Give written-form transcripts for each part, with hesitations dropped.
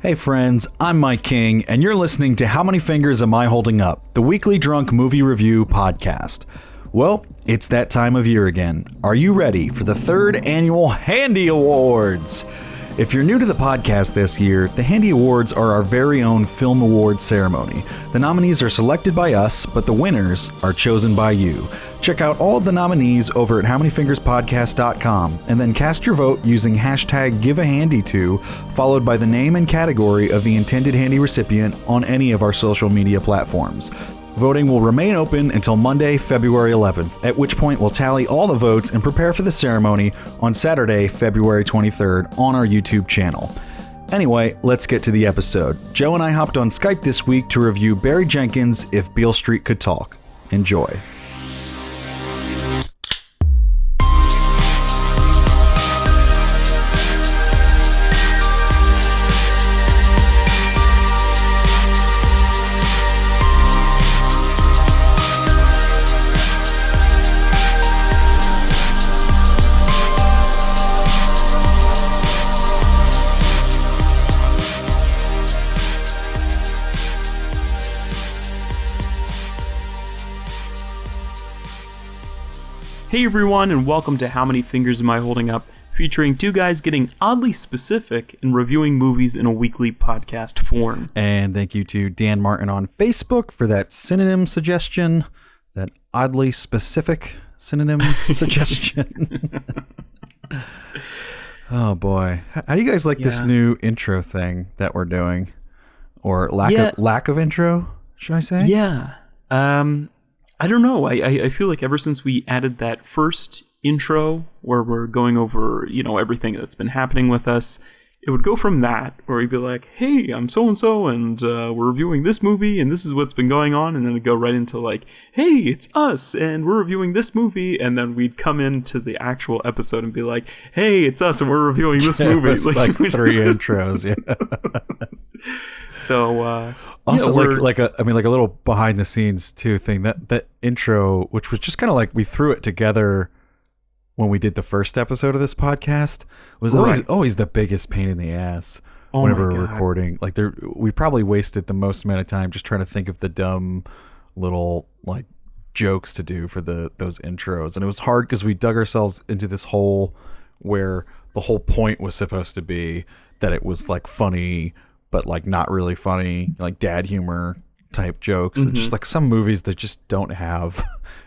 Hey friends, I'm Mike King, and you're listening to How Many Fingers Am I Holding Up? The weekly drunk movie review podcast. Well, it's that time of year again. Are you ready for the third annual Handy Awards? If you're new to the podcast this year, the Handy Awards are our very own film awards ceremony. The nominees are selected by us, but the winners are chosen by you. Check out all of the nominees over at howmanyfingerspodcast.com and then cast your vote using hashtag #GiveAHandy2, followed by the name and category of the intended handy recipient on any of our social media platforms. Voting will remain open until Monday, February 11th, at which point we'll tally all the votes and prepare for the ceremony on Saturday, February 23rd on our YouTube channel. Anyway, let's get to the episode. Joe and I hopped on Skype this week to review Barry Jenkins' If Beale Street Could Talk. Enjoy. Hey everyone, and welcome to How Many Fingers Am I Holding Up, featuring two guys getting oddly specific and reviewing movies in a weekly podcast form. And thank you to Dan Martin on Facebook for that synonym suggestion, that oddly specific synonym suggestion. Oh boy. How do you guys like this new intro thing that we're doing? Or lack of intro, should I say? Yeah. I don't know. I feel like ever since we added that first intro where we're going over, everything that's been happening with us, it would go from that, where we'd be like, hey, I'm so-and-so, and we're reviewing this movie, and this is what's been going on, and then it'd go right into like, hey, it's us, and we're reviewing this movie, and then we'd come into the actual episode and be like, hey, it's us, and we're reviewing this movie. It's like three intros, yeah. So, also, like a little behind the scenes too thing, that intro, which was just kind of like we threw it together when we did the first episode of this podcast, was always the biggest pain in the ass whenever we're recording. Like we probably wasted the most amount of time just trying to think of the dumb little like jokes to do for those intros, and it was hard because we dug ourselves into this hole where the whole point was supposed to be that it was like funny but like not really funny, like dad humor type jokes. Mm-hmm. And just like some movies that just don't have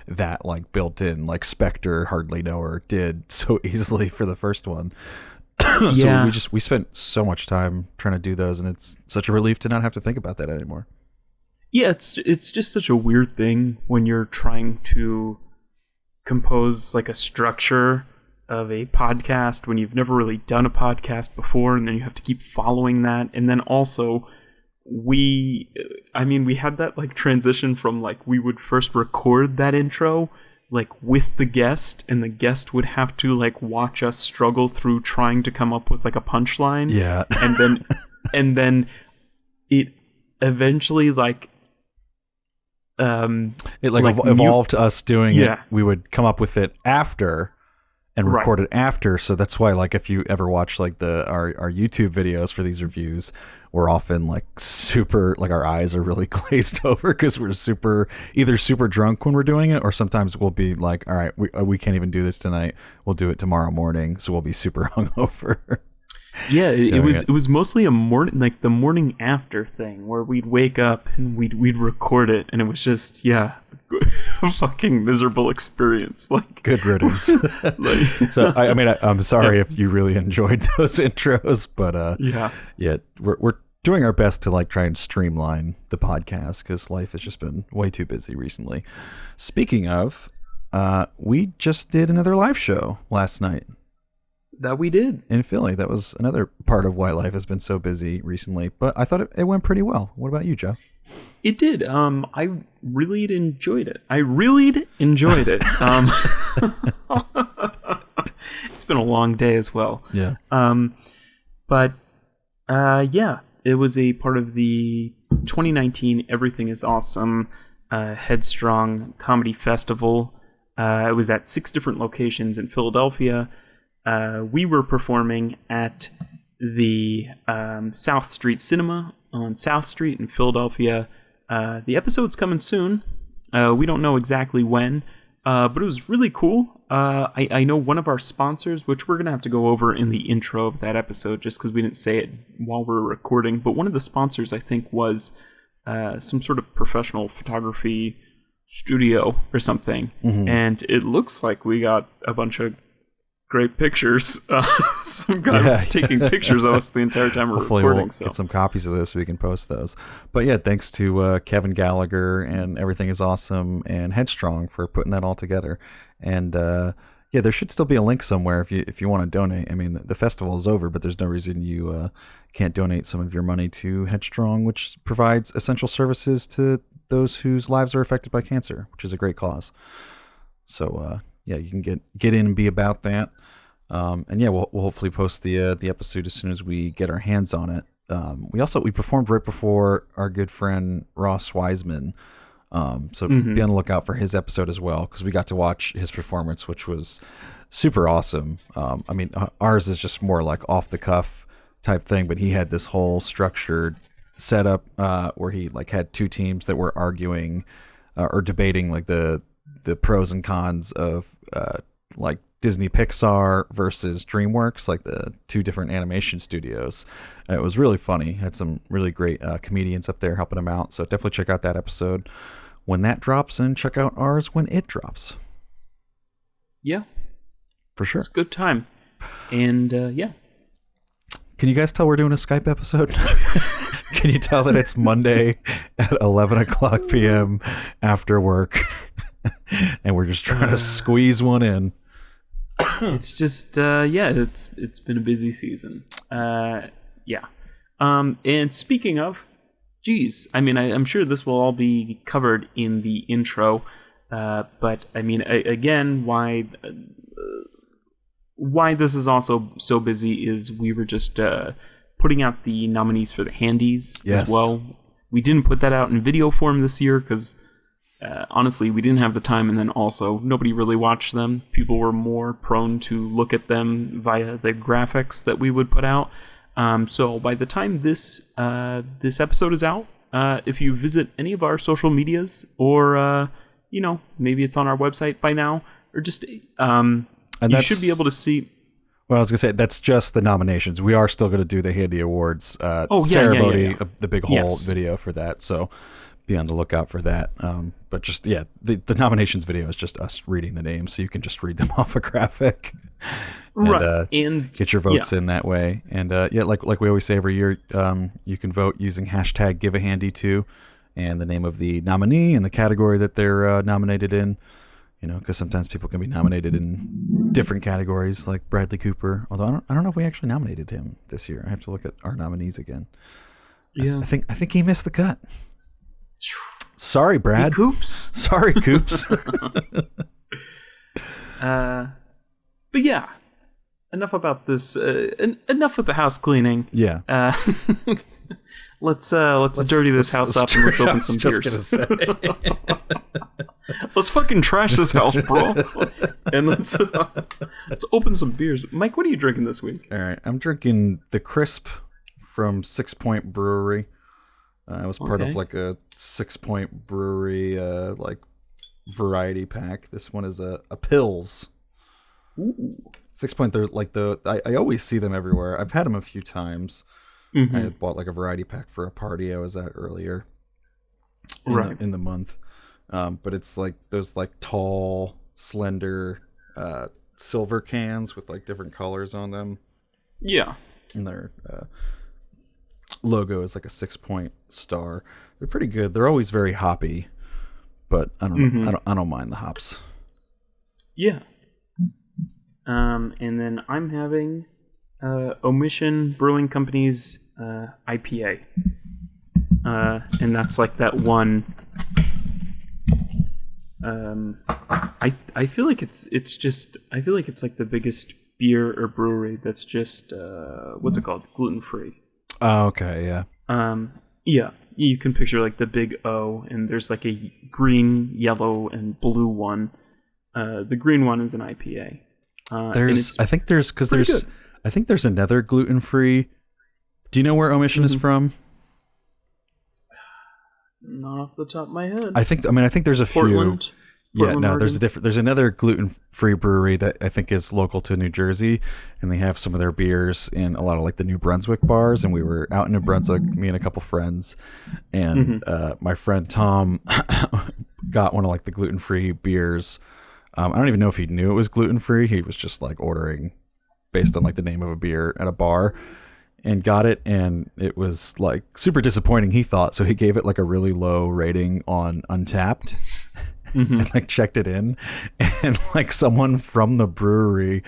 that like built in, like Spectre, Hardly Know Her did so easily for the first one. So we spent so much time trying to do those, and it's such a relief to not have to think about that anymore. Yeah, it's just such a weird thing when you're trying to compose like a structure of a podcast when you've never really done a podcast before, and then you have to keep following that. And then also we had that like transition from like we would first record that intro like with the guest, and the guest would have to like watch us struggle through trying to come up with like a punchline. Yeah. and then it eventually like it evolved to us doing it. We would come up with it after and record it after. So that's why, like, if you ever watch like our YouTube videos for these reviews, we're often like super, like our eyes are really glazed over because we're either super drunk when we're doing it, or sometimes we'll be like, all right, we can't even do this tonight. We'll do it tomorrow morning. So we'll be super hungover. Yeah, it was mostly a morning, like the morning after thing where we'd wake up and we'd record it, and it was just a fucking miserable experience. Like, good riddance. So I'm sorry if you really enjoyed those intros, but we're doing our best to like try and streamline the podcast because life has just been way too busy recently. Speaking of, we just did another live show last night. That we did. In Philly. That was another part of why life has been so busy recently. But I thought it went pretty well. What about you, Joe? It did. I really enjoyed it. It's been a long day as well. Yeah. It was a part of the 2019 Everything is Awesome Headstrong Comedy Festival. It was at 6 different locations in Philadelphia. We were performing at the South Street Cinema on South Street in Philadelphia. The episode's coming soon. We don't know exactly when, but it was really cool. I know one of our sponsors, which we're going to have to go over in the intro of that episode just because we didn't say it while we were recording, but one of the sponsors, I think, was some sort of professional photography studio or something. And it looks like we got a bunch of great pictures. Some guy was taking pictures of us the entire time we're Hopefully recording. We'll get some copies of this so we can post those. But yeah, thanks to Kevin Gallagher and Everything is Awesome and Headstrong for putting that all together. And yeah, there should still be a link somewhere if you want to donate. I mean, the festival is over, but there's no reason you can't donate some of your money to Headstrong, which provides essential services to those whose lives are affected by cancer, which is a great cause. So yeah, you can get in and be about that. And yeah, we'll hopefully post the episode as soon as we get our hands on it. We performed right before our good friend Ross Wiseman. So be on the lookout for his episode as well, because we got to watch his performance, which was super awesome. I mean, ours is just more like off the cuff type thing, but he had this whole structured setup where he like had two teams that were arguing or debating like the pros and cons of like Disney Pixar versus DreamWorks, like the two different animation studios. It was really funny. Had some really great comedians up there helping him out. So definitely check out that episode when that drops, and check out ours when it drops. Yeah, for sure. It's a good time. And yeah. Can you guys tell we're doing a Skype episode? Can you tell that it's Monday at 11 o'clock p.m. after work? And we're just trying to squeeze one in. It's just yeah, it's been a busy season. Yeah. And speaking of, geez, I mean, I'm sure this will all be covered in the intro, but I mean, again, why this is also so busy is we were just putting out the nominees for the Handies as well. We didn't put that out in video form this year because honestly, we didn't have the time, and then also nobody really watched them. People were more prone to look at them via the graphics that we would put out. So by the time this episode is out, if you visit any of our social medias, or you know, maybe it's on our website by now, or just you should be able to see. Well, I was gonna say that's just the nominations. We are still gonna do the Handy Awards ceremony, the big whole video for that. So be on the lookout for that. But just the nominations video is just us reading the names, so you can just read them off a graphic, and get your votes in that way. And like we always say every year, you can vote using hashtag #GiveAHandy2 and the name of the nominee and the category that they're nominated in. You know, because sometimes people can be nominated in different categories, like Bradley Cooper. Although I don't know if we actually nominated him this year. I have to look at our nominees again. Yeah, I think he missed the cut. Sorry, Brad. Hey, Coops. Sorry, Coops. But yeah, enough about this. Enough with the house cleaning. Yeah. Let's dirty this house up and let's open some beers. Let's fucking trash this house, bro. And let's open some beers. Mike, what are you drinking this week? All right, I'm drinking the Crisp from 6 Point Brewery. It was part of like a 6 Point Brewery like variety pack. This one is a Pils. Ooh. 6 Point, they're like I always see them everywhere. I've had them a few times. I had bought like a variety pack for a party I was at earlier in the month. But it's like those like tall, slender silver cans with like different colors on them. Yeah. And their logo is like a 6 Point star. They're pretty good. They're always very hoppy, but I don't know. I don't mind the hops. Yeah. And then I'm having Omission Brewing Company's IPA. And that's like that one. I feel like it's like the biggest beer or brewery that's just what's it called, gluten free. Oh, okay, yeah. Yeah, you can picture like the big O, and there's like a green, yellow, and blue one. The green one is an IPA. There's I think there's another gluten-free. Do you know where Omission is from? Not off the top of my head. I think there's a Portland? few. Yeah, Portland, no, Oregon? there's another gluten-free brewery that I think is local to New Jersey, and they have some of their beers in a lot of like the New Brunswick bars. And we were out in New Brunswick, me and a couple friends, and my friend Tom got one of like the gluten-free beers. I don't even know if he knew it was gluten-free. He was just like ordering based on like the name of a beer at a bar, and got it, and it was like super disappointing, he thought. So he gave it like a really low rating on Untapped. And like checked it in, and like someone from the brewery,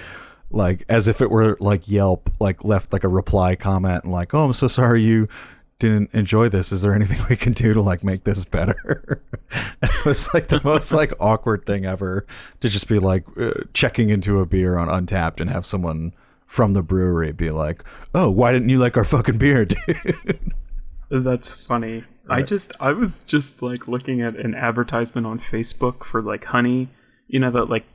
like as if it were like Yelp, like left like a reply comment and like, oh, I'm so sorry you didn't enjoy this. Is there anything we can do to like make this better? It was like the most like awkward thing ever to just be like checking into a beer on Untapped and have someone from the brewery be like, oh, why didn't you like our fucking beer, dude? That's funny. Right. I was just like looking at an advertisement on Facebook for like honey, you know, that like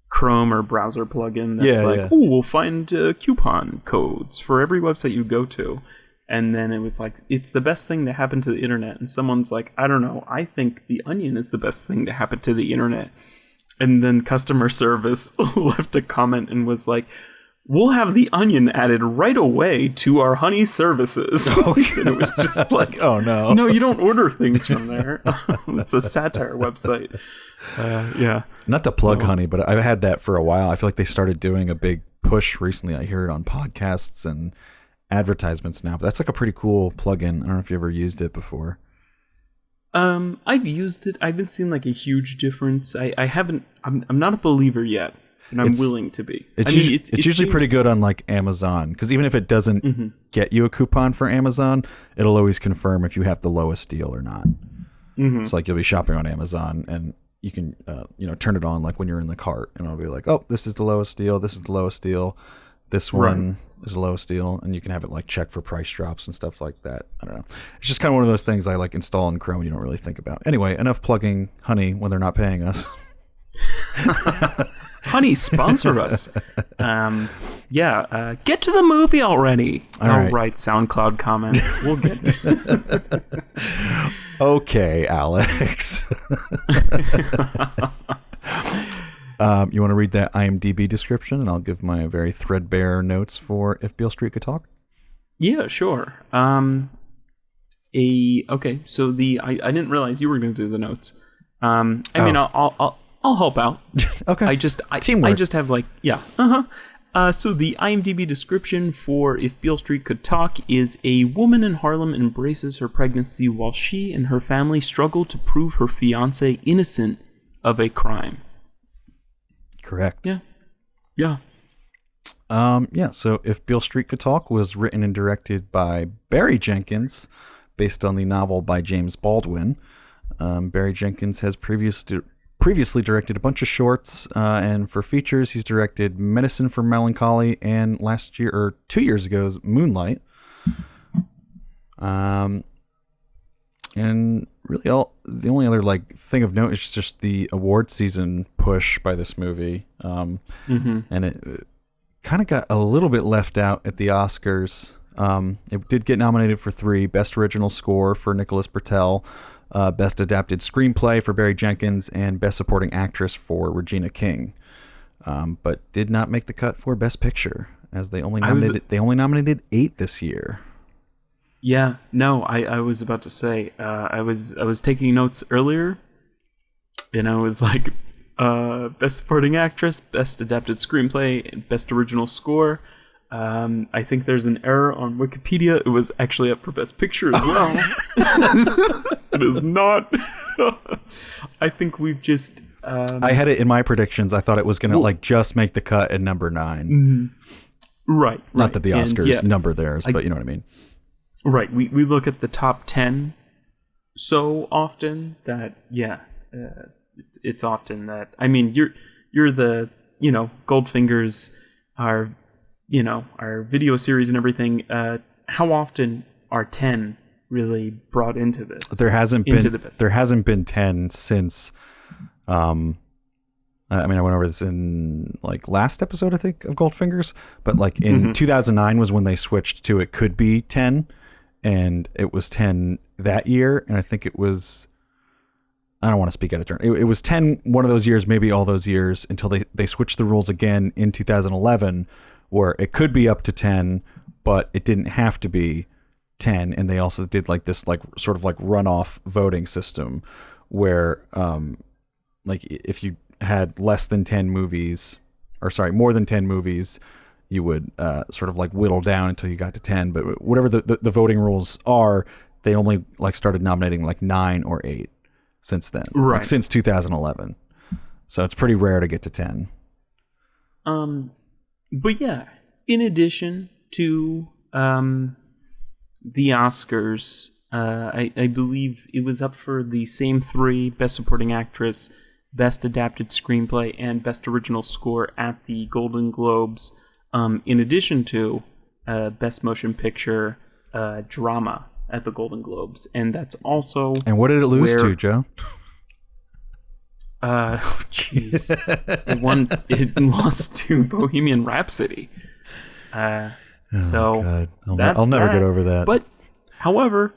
Chrome or browser plugin that's oh, we'll find coupon codes for every website you go to. And then it was like, it's the best thing to happen to the internet. And someone's like, I don't know, I think The Onion is the best thing to happen to the internet. And then customer service left a comment and was like, we'll have The Onion added right away to our honey services. And it was just like, oh no. No, you don't order things from there. It's a satire website. Yeah. Not to plug honey, but I've had that for a while. I feel like they started doing a big push recently. I hear it on podcasts and advertisements now, but that's like a pretty cool plugin. I don't know if you ever used it before. I've used it. I haven't seen like a huge difference. I haven't. I'm not a believer yet, and I'm willing to be. It's usually pretty good on like Amazon, because even if it doesn't get you a coupon for Amazon, it'll always confirm if you have the lowest deal or not. It's like you'll be shopping on Amazon and you can turn it on like when you're in the cart, and it'll be like, oh, this is the lowest deal. This is the lowest deal. This one is the lowest deal, and you can have it like check for price drops and stuff like that. I don't know. It's just kind of one of those things I like install in Chrome you don't really think about. Anyway, enough plugging honey when they're not paying us. Honey, sponsor us. Get to the movie already. All right, SoundCloud comments. We'll get to Okay, Alex. You want to read that IMDb description, and I'll give my very threadbare notes for If Beale Street Could Talk? Yeah, sure. I didn't realize you were going to do the notes. I'll help out. Okay. Teamwork. I just have so the IMDb description for If Beale Street Could Talk is: a woman in Harlem embraces her pregnancy while she and her family struggle to prove her fiancé innocent of a crime. Correct. Yeah. So If Beale Street Could Talk was written and directed by Barry Jenkins, based on the novel by James Baldwin. Barry Jenkins has previously directed a bunch of shorts, and for features, he's directed Medicine for Melancholy and 2 years ago's Moonlight. And really, the only other like thing of note is just the award season push by this movie, and it kind of got a little bit left out at the Oscars. It did get nominated for 3: Best Original Score for Nicholas Britell, Best Adapted Screenplay for Barry Jenkins, and Best Supporting Actress for Regina King, but did not make the cut for Best Picture, as they only nominated 8 this year. Yeah, no, I was about to say, I was taking notes earlier, and I was like, Best Supporting Actress, Best Adapted Screenplay, and Best Original Score. I think there's an error on Wikipedia. It was actually up for Best Picture as well. It is not. I think we've just... I had it in my predictions. I thought it was going to just make the cut at number 9. Right. Not that the Oscars number theirs, but you know what I mean. Right. We look at the top 10 so often that, it's often that, I mean, you're the, Goldfingers, our video series and everything. How often are 10 really brought into this? There hasn't been 10 since I mean, I went over this in like last episode, I think, of Goldfingers, but like in 2009 was when they switched to it could be 10, and it was 10 that year, and I think it was, I don't want to speak out of turn. It was 10 one of those years, maybe all those years, until they switched the rules again in 2011, where it could be up to 10, but it didn't have to be 10, and they also did like this like sort of like runoff voting system where like if you had less than 10 movies, or sorry, more than 10 movies, you would sort of like whittle down until you got to 10. But whatever the voting rules are, they only like started nominating like 9 or 8 since then, right? Like since 2011. So it's pretty rare to get to 10. But yeah, in addition to the Oscars, I believe it was up for the same 3: Best Supporting Actress, Best Adapted Screenplay, and Best Original Score at the Golden Globes, in addition to Best Motion Picture Drama at the Golden Globes. And that's also... And what did it lose to, Joe? Jeez. It lost to Bohemian Rhapsody. So God. I'll never get over that. But, however,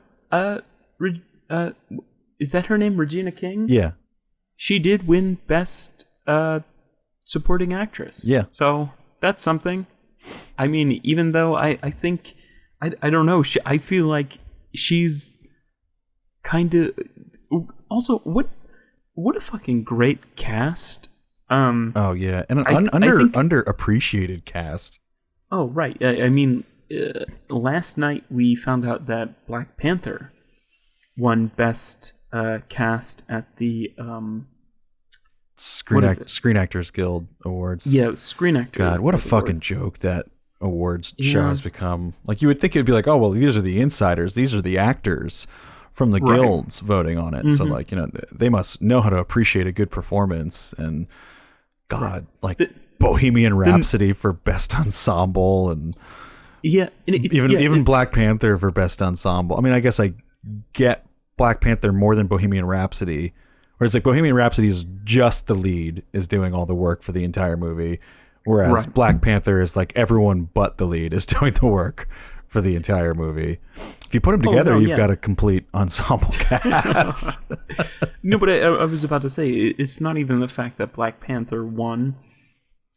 is that her name, Regina King? Yeah. She did win Best Supporting Actress. Yeah. So that's something. I mean, even though I think, I don't know, I feel like she's kind of... Also, what a fucking great cast. Oh, yeah. And an underappreciated cast. Oh, right. I mean, last night we found out that Black Panther won Best Cast at the Screen Actors Guild Awards. Yeah, Screen Actors. God, what a fucking joke that awards show has become. Like, you would think it'd be like, oh, well, these are the insiders, these are the actors from the guilds voting on it. So, like, you know, they must know how to appreciate a good performance. And God, like Bohemian Rhapsody for Best Ensemble, and even Black Panther for Best Ensemble. I mean, I guess I get Black Panther more than Bohemian Rhapsody, where it's like Bohemian Rhapsody is just the lead is doing all the work for the entire movie, whereas Black Panther is like everyone but the lead is doing the work for the entire movie. If you put them together, you've got a complete ensemble cast. No, but I was about to say, it's not even the fact that Black Panther won.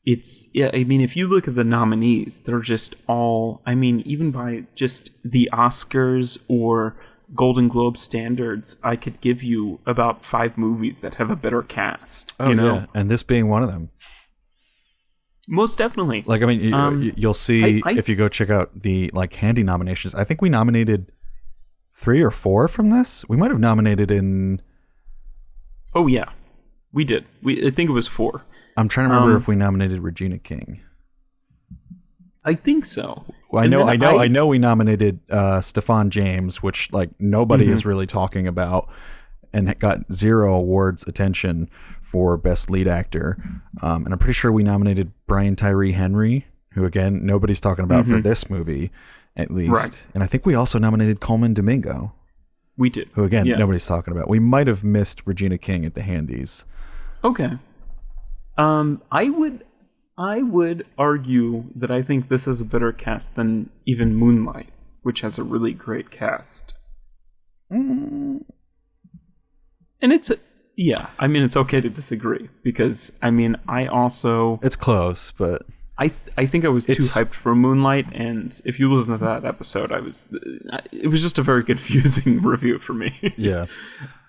It's, I mean, if you look at the nominees, they're just all, I mean, even by just the Oscars or Golden Globe standards, I could give you about 5 movies that have a better cast. Oh, you know? Yeah. And this being one of them. Most definitely. Like, I mean, you'll see if you go check out the like handy nominations. I think we nominated 3 or 4 from this. We might have nominated in. Oh yeah, we did. I think it was 4. I'm trying to remember if we nominated Regina King. I think so. Well, I know we nominated Stefan James, which like nobody is really talking about, and it got 0 awards attention for Best Lead Actor. And I'm pretty sure we nominated Brian Tyree Henry, who again nobody's talking about for this movie, at least. Right. And I think we also nominated Coleman Domingo. We did. Who again nobody's talking about. We might have missed Regina King at the handies. Okay. I would argue that I think this is a better cast than even Moonlight, which has a really great cast. And it's I mean, it's okay to disagree because I mean, it's close, but I think I was too hyped for Moonlight, and if you listen to that episode, it was just a very confusing review for me. Yeah.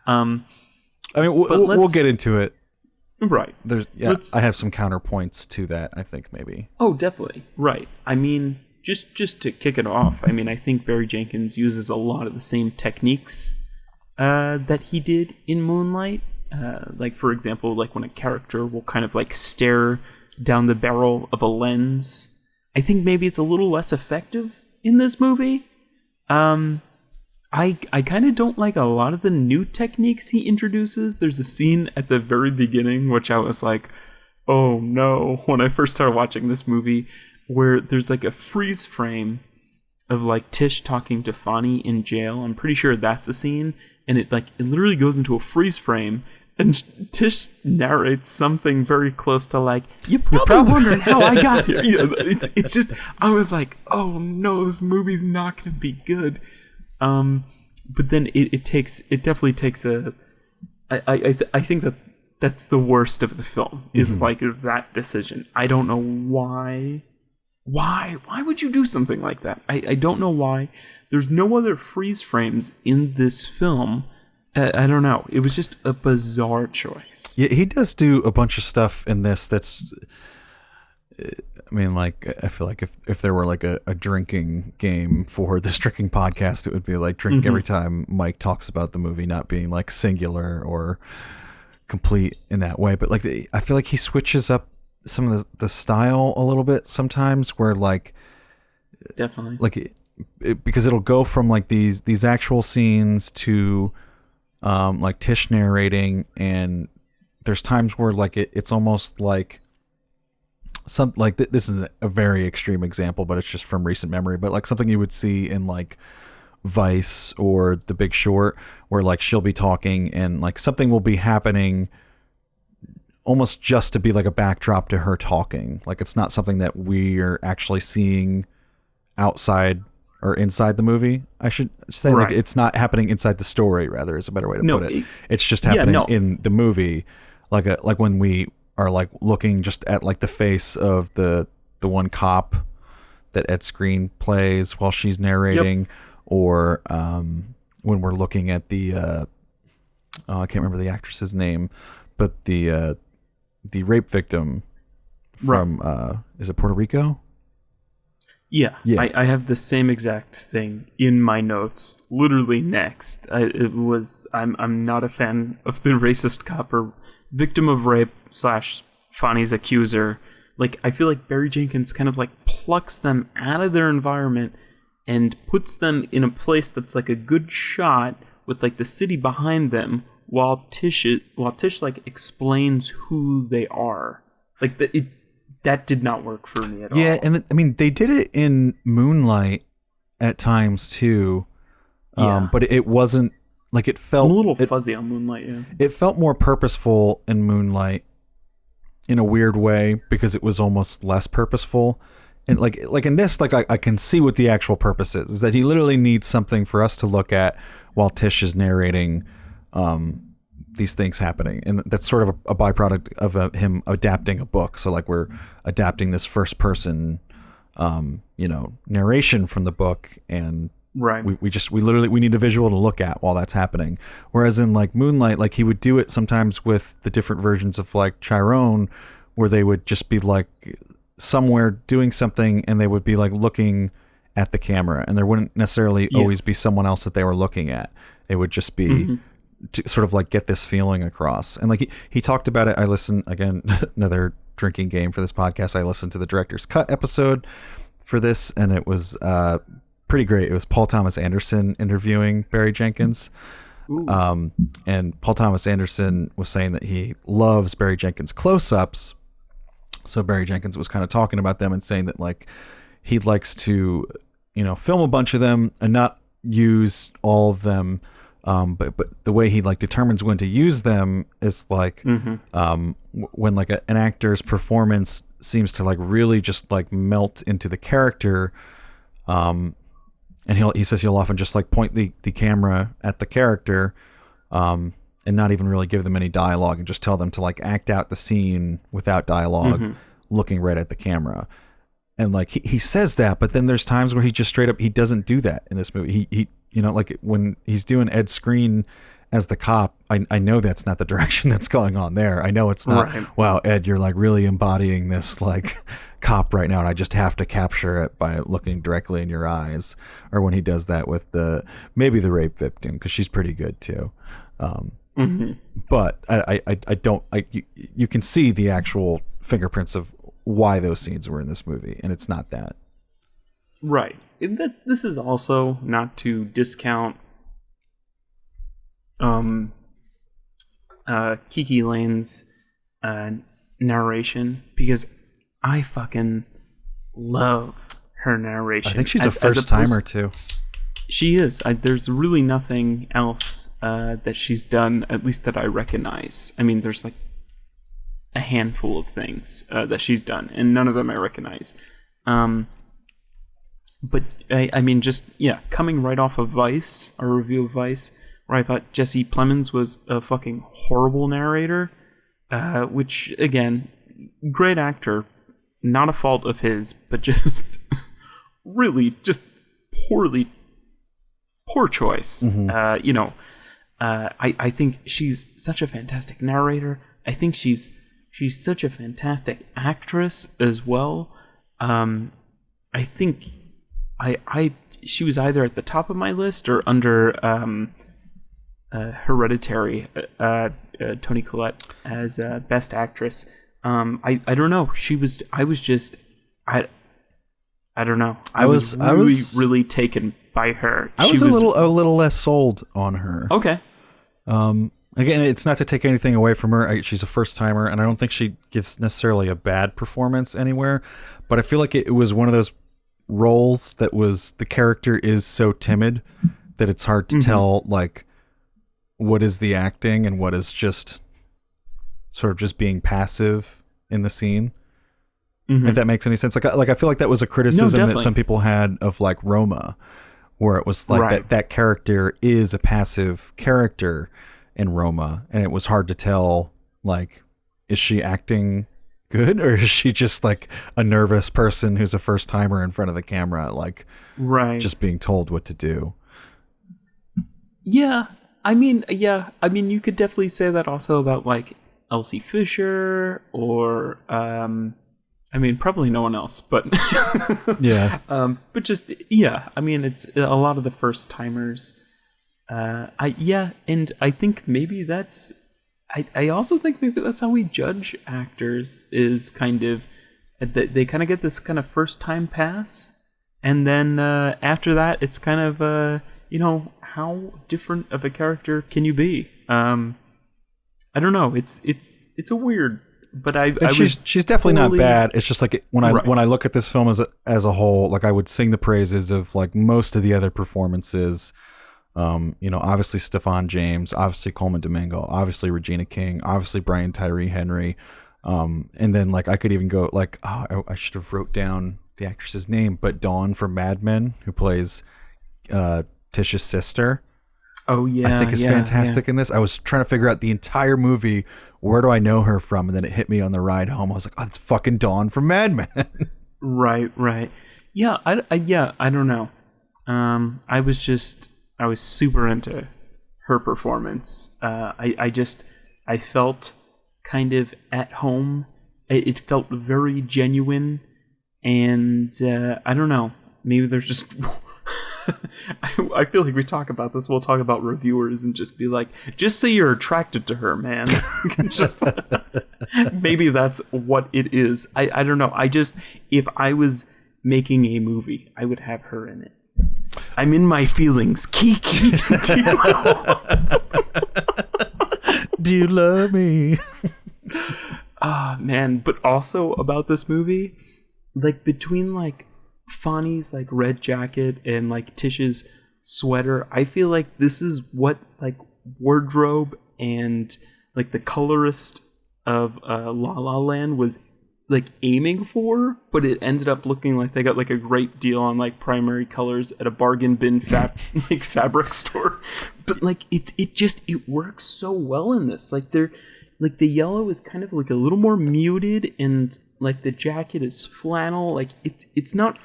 I mean, we'll get into it. Right. I have some counterpoints to that, I think, maybe. Oh, definitely. Right. I mean, just to kick it off, I mean, I think Barry Jenkins uses a lot of the same techniques that he did in Moonlight. Like, for example, like when a character will kind of like stare down the barrel of a lens. I think maybe it's a little less effective in this movie. I kind of don't like a lot of the new techniques he introduces. There's a scene at the very beginning, which I was like, oh no, when I first started watching this movie, where there's like a freeze frame of like Tish talking to Fonnie in jail. I'm pretty sure that's the scene. And it literally goes into a freeze frame. And Tish narrates something very close to like, you're probably wondering how I got here. It's just, I was like, oh no, this movie's not going to be good. But then it definitely takes I think that's the worst of the film, is like that decision. I don't know why. Why would you do something like that? I don't know why. There's no other freeze frames in this film. I don't know. It was just a bizarre choice. Yeah, he does do a bunch of stuff in this that's... I mean, like, I feel like if there were like a drinking game for this drinking podcast, it would be like drink every time Mike talks about the movie, not being like singular or complete in that way. But like, I feel like he switches up some of the style a little bit sometimes, where like... Definitely. Like, because it'll go from like these actual scenes to... like Tish narrating, and there's times where like it's almost like some like this is a very extreme example, but it's just from recent memory, but like something you would see in like Vice or The Big Short, where like she'll be talking and like something will be happening almost just to be like a backdrop to her talking. Like it's not something that we are actually seeing outside or inside the movie, I should say. Right. Like it's not happening inside the story, rather, is a better way to put it. It's just happening in the movie, like when we are like looking just at like the face of the one cop that Ed Screen plays while she's narrating, or when we're looking at the I can't remember the actress's name, but the rape victim from is it Puerto Rico? Yeah. I have the same exact thing in my notes, literally next. I'm not a fan of the racist cop or victim of rape / Fonny's accuser. Like, I feel like Barry Jenkins kind of like plucks them out of their environment and puts them in a place that's like a good shot with like the city behind them, while Tish like explains who they are. Like that did not work for me at all. Yeah, and I mean, they did it in Moonlight at times too, but it wasn't like it felt a little fuzzy on Moonlight. Yeah, it felt more purposeful in Moonlight in a weird way, because it was almost less purposeful. And like in this, like I can see what the actual purpose is that he literally needs something for us to look at while Tish is narrating these things happening, and that's sort of a byproduct of him adapting a book. So like we're adapting this first person narration from the book, and right, we need a visual to look at while that's happening. Whereas in like Moonlight, like he would do it sometimes with the different versions of like Chiron, where they would just be like somewhere doing something and they would be like looking at the camera, and there wouldn't necessarily always be someone else that they were looking at. It would just be to sort of like get this feeling across. And like he talked about it. I listened, again, another drinking game for this podcast, I listened to the director's cut episode for this, and it was pretty great. It was Paul Thomas Anderson interviewing Barry Jenkins. And Paul Thomas Anderson was saying that he loves Barry Jenkins close-ups. So Barry Jenkins was kind of talking about them and saying that like he likes to, film a bunch of them and not use all of them. But the way he like determines when to use them is like when like an actor's performance seems to like really just like melt into the character. And he says he'll often just like point the camera at the character, and not even really give them any dialogue, and just tell them to like act out the scene without dialogue, looking right at the camera. And like he says that, but then there's times where he just straight up, he doesn't do that in this movie. He like when he's doing Ed Screen as the cop, I know that's not the direction that's going on there. I know it's not, right. Wow, Ed, you're like really embodying this like cop right now, and I just have to capture it by looking directly in your eyes. Or when he does that with maybe the rape victim, because she's pretty good too. But you can see the actual fingerprints of why those scenes were in this movie, and it's not that. Right. This is also not to discount Kiki Lane's narration, because I fucking love her narration. I think she's a first timer too. She is. There's really nothing else that she's done, at least that I recognize. I mean, there's like a handful of things that she's done, and none of them I recognize. But I mean, just coming right off of Vice, our review of Vice, where I thought Jesse Plemons was a fucking horrible narrator, which again, great actor, not a fault of his, but just really just poor choice. Mm-hmm. I think she's such a fantastic narrator. I think she's such a fantastic actress as well. I think she was either at the top of my list or under Hereditary, Toni Collette as best actress. I don't know. I don't know. I was really taken by her. I was a little less sold on her. Okay. Again, it's not to take anything away from her. She's a first timer, and I don't think she gives necessarily a bad performance anywhere. But I feel like it was one of those roles that was the character is so timid that it's hard to tell like what is the acting and what is just sort of just being passive in the scene. If that makes any sense. Like I feel like that was a criticism that some people had of like Roma, where it was like that character is a passive character in Roma, and it was hard to tell like, is she acting good or is she just like a nervous person who's a first timer in front of the camera, like just being told what to do. I mean you could definitely say that also about like Elsie Fisher or I mean, probably no one else, but but just I mean, it's a lot of the first timers. And I think maybe that's. I also think maybe that's how we judge actors. Is kind of they kind of get this kind of first time pass, and then after that, it's kind of how different of a character can you be? I don't know. It's a weird. But she's definitely not bad. It's just like when I look at this film as a whole, like I would sing the praises of like most of the other performances. Obviously Stephan James, obviously Coleman Domingo, obviously Regina King, obviously Brian Tyree Henry, and then like I could even go like I should have wrote down the actress's name, but Dawn from Mad Men, who plays Tish's sister. Oh yeah, I think is fantastic in this. I was trying to figure out the entire movie. Where do I know her from? And then it hit me on the ride home. I was like, oh, it's fucking Dawn from Mad Men. Right. Yeah, I don't know. I was super into her performance. I felt kind of at home. It felt very genuine. And I don't know. Maybe there's just... I feel like we talk about this. We'll talk about reviewers and just be like, just say you're attracted to her, man. Just maybe that's what it is. I don't know. If I was making a movie, I would have her in it. I'm in my feelings. Kiki. Do you love me? Man. But also about this movie, like between like Fonny's like red jacket and like Tish's sweater, I feel like this is what like wardrobe and like the colorist of La La Land was like aiming for, but it ended up looking like they got like a great deal on like primary colors at a bargain bin like fabric store. But like it works so well in this. Like they're like the yellow is kind of like a little more muted, and like the jacket is flannel. Like it's not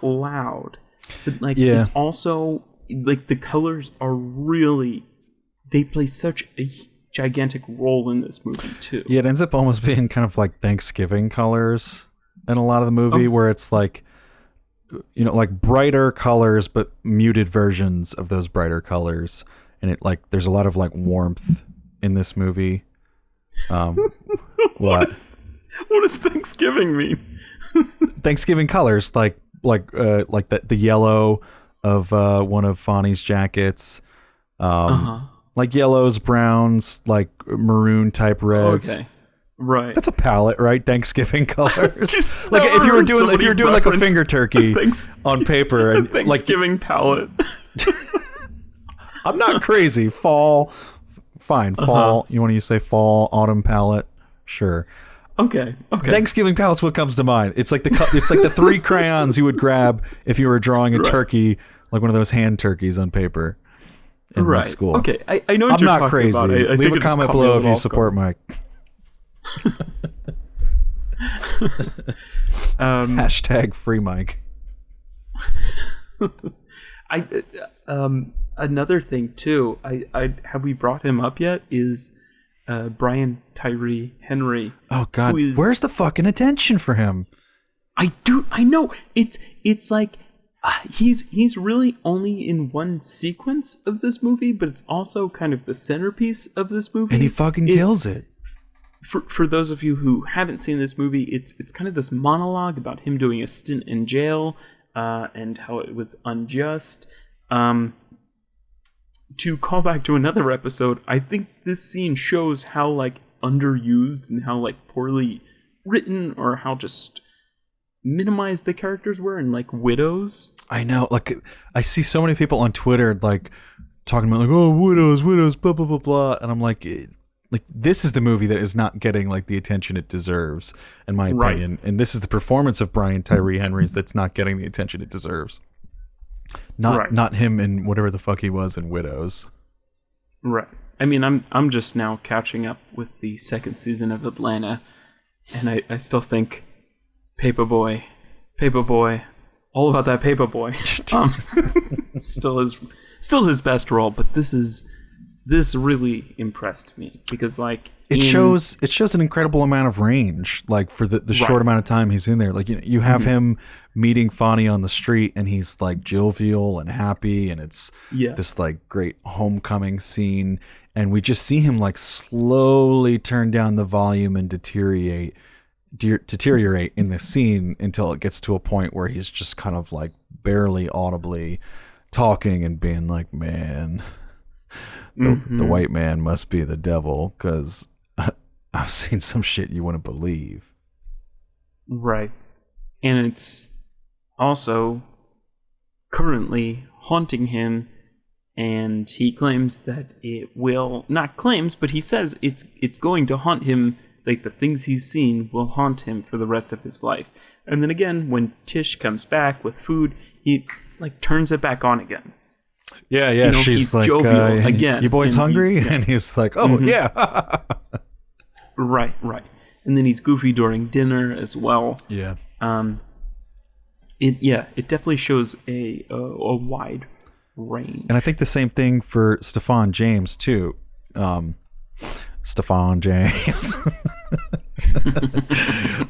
loud, but like it's also like the colors are really, they play such a gigantic role in this movie too. Yeah, it ends up almost being kind of like Thanksgiving colors in a lot of the movie, where it's like, like brighter colors but muted versions of those brighter colors, and it like there's a lot of like warmth in this movie. What does Thanksgiving mean? Thanksgiving colors, like the yellow of one of Fonny's jackets, like yellows, browns, like maroon type reds. Okay. Right. That's a palette, right? Thanksgiving colors. Just Like if you were doing like a referenced finger turkey on paper and Thanksgiving palette. I'm not crazy. Fall, fine. Fall. You want to say fall, autumn palette? Sure. Okay. Thanksgiving palette's what comes to mind. It's like the 3 crayons you would grab if you were drawing a turkey, like one of those hand turkeys on paper in like school. Okay, I know what you're talking crazy. about. I Leave a comment below if you support Mike. Hashtag free Mike. Another thing too. I have we brought him up yet? Is Brian Tyree Henry? Oh God, where's the fucking attention for him? I know. It's like he's really only in one sequence of this movie, but it's also kind of the centerpiece of this movie, and he fucking kills it. For those of you who haven't seen this movie, it's kind of this monologue about him doing a stint in jail and how it was unjust. To call back to another episode, I think this scene shows how like underused and how like poorly written or how just minimized the characters were in like Widows. I know, like I see so many people on Twitter like talking about like, oh, Widows, blah blah blah blah, and I'm like this is the movie that is not getting like the attention it deserves, in my opinion. Right. And this is the performance of Brian Tyree Henry's that's not getting the attention it deserves. Not him in whatever the fuck he was in Widows. Right. I mean, I'm just now catching up with the second season of Atlanta, and I still think Paperboy, all about that Paperboy. Still his best role, but this really impressed me because like it shows an incredible amount of range, like for the short amount of time he's in there. Like you have him meeting Fonnie on the street, and he's like jovial and happy, and it's this like great homecoming scene, and we just see him like slowly turn down the volume and deteriorate in the scene until it gets to a point where he's just kind of like barely audibly talking and being like, man, the white man must be the devil, because I've seen some shit you wouldn't believe. Right. And it's also currently haunting him, and he claims that it will, not claims, but he says it's going to haunt him, like the things he's seen will haunt him for the rest of his life. And then again, when Tish comes back with food, he like turns it back on again. Yeah, you know, she's he's like, jovial again. You boys hungry? And he's like, oh, yeah. Right. And then he's goofy during dinner as well. Yeah. It definitely shows a wide range. And I think the same thing for Stephan James, too. Stephan James.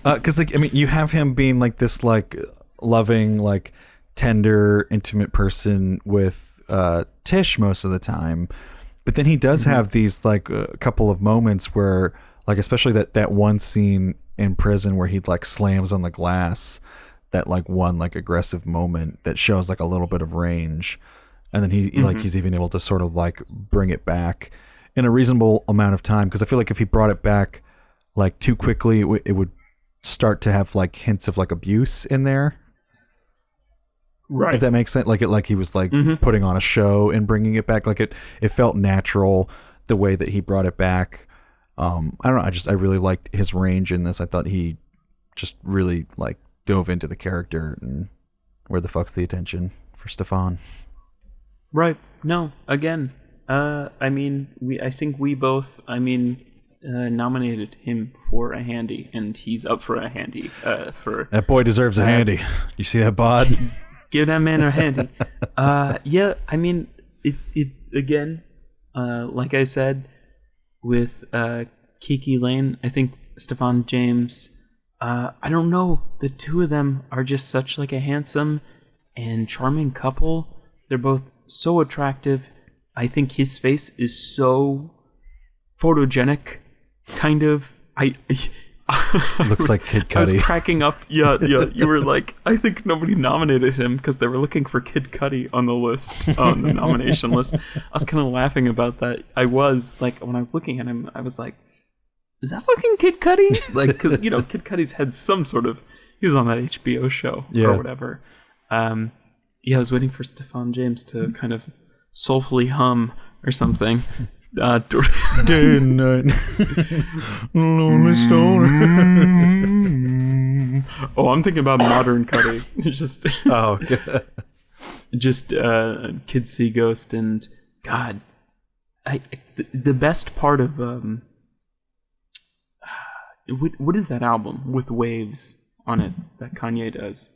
Because, like, I mean, you have him being like this, like, loving, like, tender, intimate person with Tish most of the time, but then he does have these like a couple of moments where, like, especially that one scene in prison where he like slams on the glass, that like one like aggressive moment that shows like a little bit of range, and then he like he's even able to sort of like bring it back in a reasonable amount of time, because I feel like if he brought it back like too quickly, it would start to have like hints of like abuse in there. Right. If that makes sense, like he was like putting on a show and bringing it back, like it felt natural the way that he brought it back. I don't know. I really liked his range in this. I thought he just really like dove into the character, and where the fuck's the attention for Stephan? Right. No. Again. I mean, I think we both. Nominated him for a handy, and he's up for a handy. That boy deserves a handy. You see that bod? Give that man a handy. Yeah, I mean, it again, like I said, with Kiki Lane, I think Stephan James, I don't know, the two of them are just such like a handsome and charming couple. They're both so attractive. I think his face is so photogenic, kind of. Looks like Kid Cudi. I was cracking up. Yeah. You were like, I think nobody nominated him because they were looking for Kid Cudi on the list, on the nomination list. I was kind of laughing about that. I was like, when I was looking at him, I was like, is that fucking Kid Cudi? Like, because, you know, Kid Cudi's had some sort of, he was on that HBO show or whatever. Yeah, I was waiting for Stefan James to kind of soulfully hum or something. Day and night. Lonely stoner. Oh, I'm thinking about modern Cudi. Just okay. Just Kid See Ghost and God, the best part of what is that album with waves on it that Kanye does?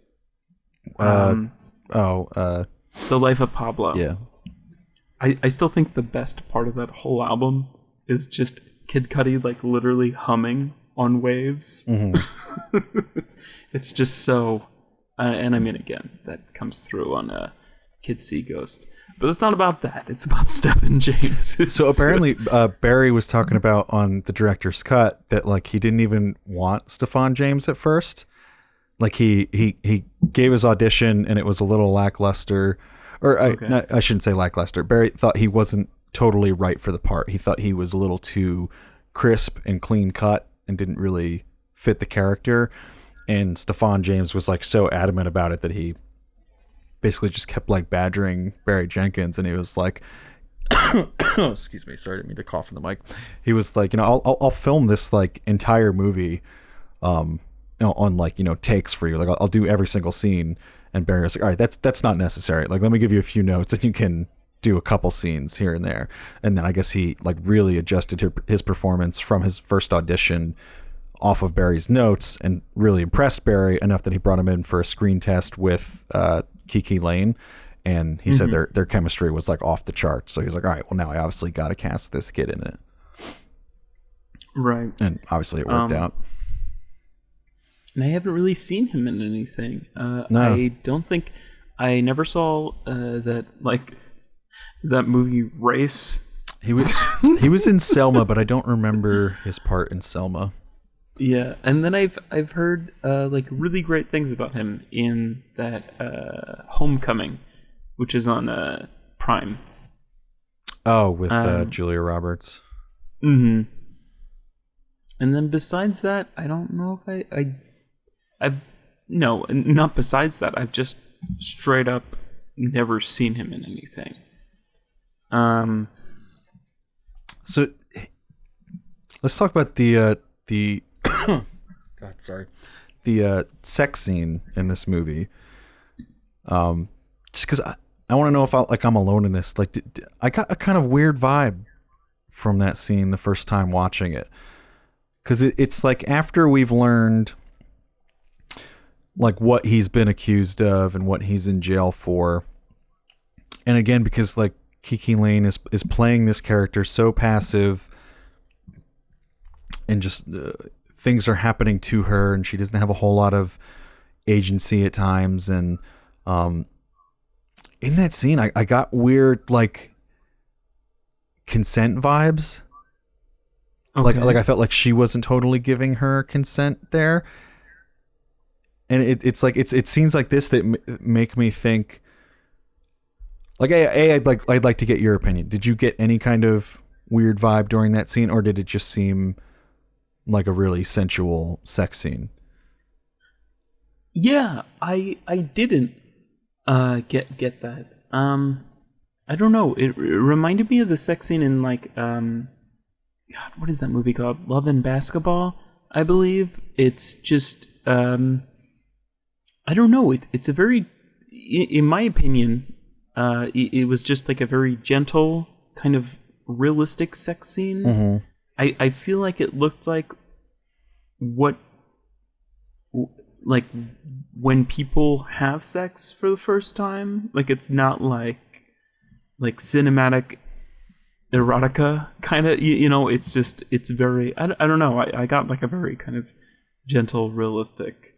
The Life of Pablo. Yeah. I still think the best part of that whole album is just Kid Cudi like literally humming on waves. Mm-hmm. It's just so, and I mean again, that comes through on Kid See Ghost. But it's not about that. It's about Stephen James. So apparently Barry was talking about on the director's cut that like he didn't even want Stefan James at first. Like he gave his audition and it was a little lackluster. Or I shouldn't say lackluster. Barry thought he wasn't totally right for the part. He thought he was a little too crisp and clean cut and didn't really fit the character. And Stefan James was like so adamant about it that he basically just kept like badgering Barry Jenkins. And he was like, excuse me, sorry, I didn't mean to cough in the mic. He was like, you know, I'll film this like entire movie, you know, on like, you know, takes for you. Like I'll do every single scene. And Barry was like, all right, that's not necessary. Like, let me give you a few notes and you can do a couple scenes here and there. And then I guess he like really adjusted his performance from his first audition off of Barry's notes and really impressed Barry enough that he brought him in for a screen test with Kiki Lane. And he said their chemistry was like off the charts. So he's like, all right, well now I obviously got to cast this kid in it. Right. And obviously it worked out. And I haven't really seen him in anything. No. I don't think I never saw that movie Race. He was in Selma, but I don't remember his part in Selma. Yeah, and then I've heard like really great things about him in that Homecoming, which is on Prime. Oh, with Julia Roberts. Mm-hmm. And then besides that, I don't know if I've no, not besides that. I've just straight up never seen him in anything. So let's talk about the God, sorry, the sex scene in this movie. Just because I want to know if I'm alone in this. Like, I got a kind of weird vibe from that scene the first time watching it, because it's like after we've learned like what he's been accused of and what he's in jail for. And again, because like Kiki Lane is playing this character so passive and just things are happening to her and she doesn't have a whole lot of agency at times. And in that scene, I got weird like consent vibes. Okay. Like I felt like she wasn't totally giving her consent there. And it's like it's scenes like this that make me think. Like I'd like to get your opinion. Did you get any kind of weird vibe during that scene, or did it just seem like a really sensual sex scene? Yeah, I didn't get that. I don't know. It reminded me of the sex scene in like God, what is that movie called? Love and Basketball, I believe. It's just I don't know. It's a very, in my opinion, it was just like a very gentle kind of realistic sex scene. Mm-hmm. I feel like it looked like like when people have sex for the first time. Like it's not like cinematic erotica kind of, you know, it's just, it's very, I don't know. I got like a very kind of gentle, realistic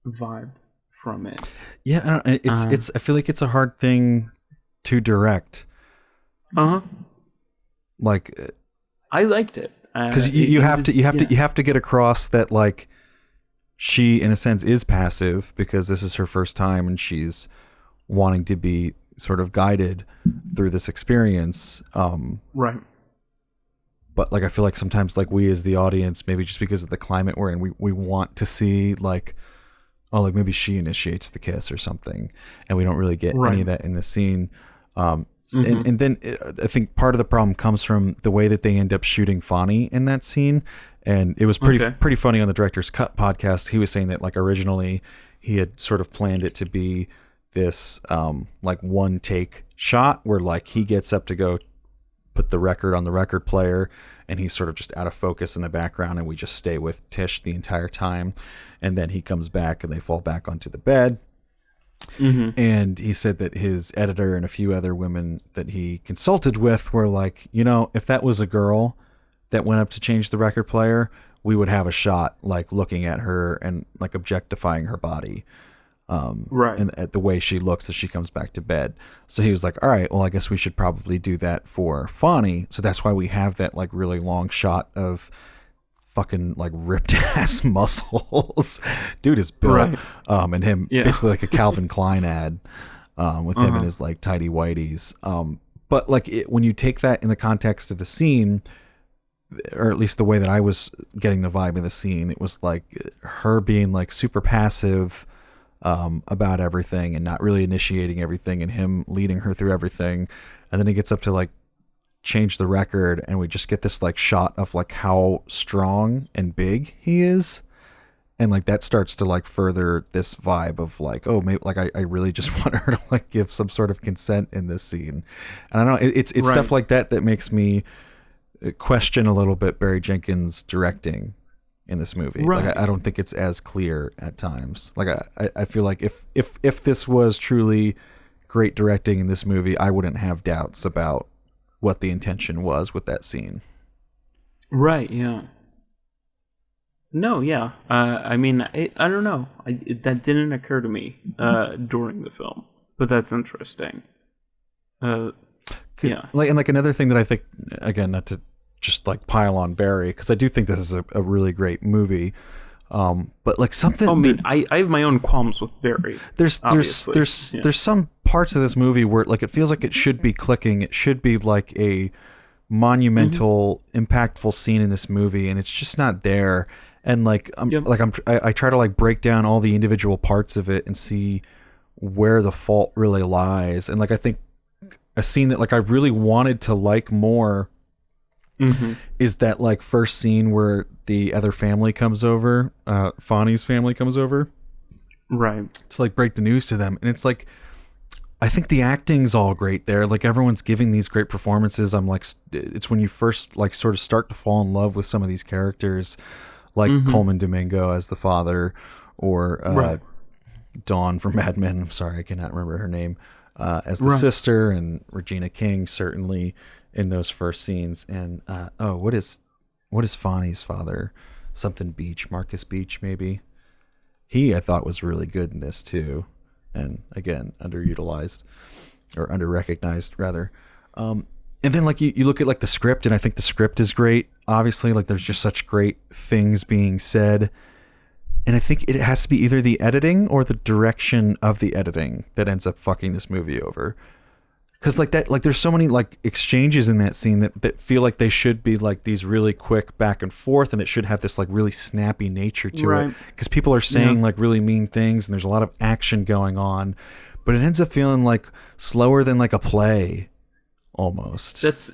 vibe from it. Yeah, I feel like it's a hard thing to direct. Like, I liked it because you have to get across that like she in a sense is passive because this is her first time and she's wanting to be sort of guided through this experience. Right. but like I feel like sometimes like we as the audience, maybe just because of the climate we're in, we want to see like, oh, like maybe she initiates the kiss or something, and we don't really get any of that in the scene. And then I think part of the problem comes from the way that they end up shooting Fonny in that scene. And it was pretty funny on the Director's Cut podcast. He was saying that like originally he had sort of planned it to be this like one take shot where like he gets up to go put the record on the record player and he's sort of just out of focus in the background and we just stay with Tish the entire time. And then he comes back and they fall back onto the bed. And he said that his editor and a few other women that he consulted with were like, you know, if that was a girl that went up to change the record player, we would have a shot like looking at her and like objectifying her body. And at the way she looks as she comes back to bed. So he was like, all right, well, I guess we should probably do that for Fonny. So that's why we have that like really long shot of fucking like ripped ass muscles. Dude is built. And him basically like a Calvin Klein ad with him in his like tidy whities. But like when you take that in the context of the scene, or at least the way that I was getting the vibe of the scene, it was like her being like super passive about everything and not really initiating everything and him leading her through everything. And then he gets up to like change the record and we just get this like shot of like how strong and big he is. And like that starts to like further this vibe of like, oh, maybe like I really just want her to like give some sort of consent in this scene. And I don't know, it's stuff like that that makes me question a little bit Barry Jenkins' directing in this movie. Like I don't think it's as clear at times. Like I feel like if this was truly great directing in this movie, I wouldn't have doubts about what the intention was with that scene. Right. Yeah. No. Yeah. I mean, I don't know. That didn't occur to me during the film, but that's interesting. Yeah. Like another thing that I think, again, not to just like pile on Barry, because I do think this is a really great movie. But like something. I mean, I have my own qualms with Barry. There's some parts of this movie where like it feels like it should be clicking. It should be like a monumental, impactful scene in this movie, and it's just not there. And like I try to like break down all the individual parts of it and see where the fault really lies. And like I think a scene that like I really wanted to like more is that like first scene where the other family comes over, Fonny's family comes over, right, to like break the news to them. And it's like, I think the acting's all great there. Like everyone's giving these great performances. I'm like, it's when you first like sort of start to fall in love with some of these characters, like Coleman Domingo as the father, or Dawn from Mad Men. I'm sorry, I cannot remember her name, as the sister, and Regina King certainly in those first scenes. And what is Fonny's father? Something Beach, Marcus Beach, maybe. He, I thought, was really good in this too, and again underutilized or underrecognized rather. And then like you look at like the script, and I think the script is great. Obviously, like there's just such great things being said, and I think it has to be either the editing or the direction of the editing that ends up fucking this movie over. Because like that, like there's so many like exchanges in that scene that feel like they should be like these really quick back and forth, and it should have this like really snappy nature to it. Because people are saying like really mean things, and there's a lot of action going on, but it ends up feeling like slower than like a play, almost. That's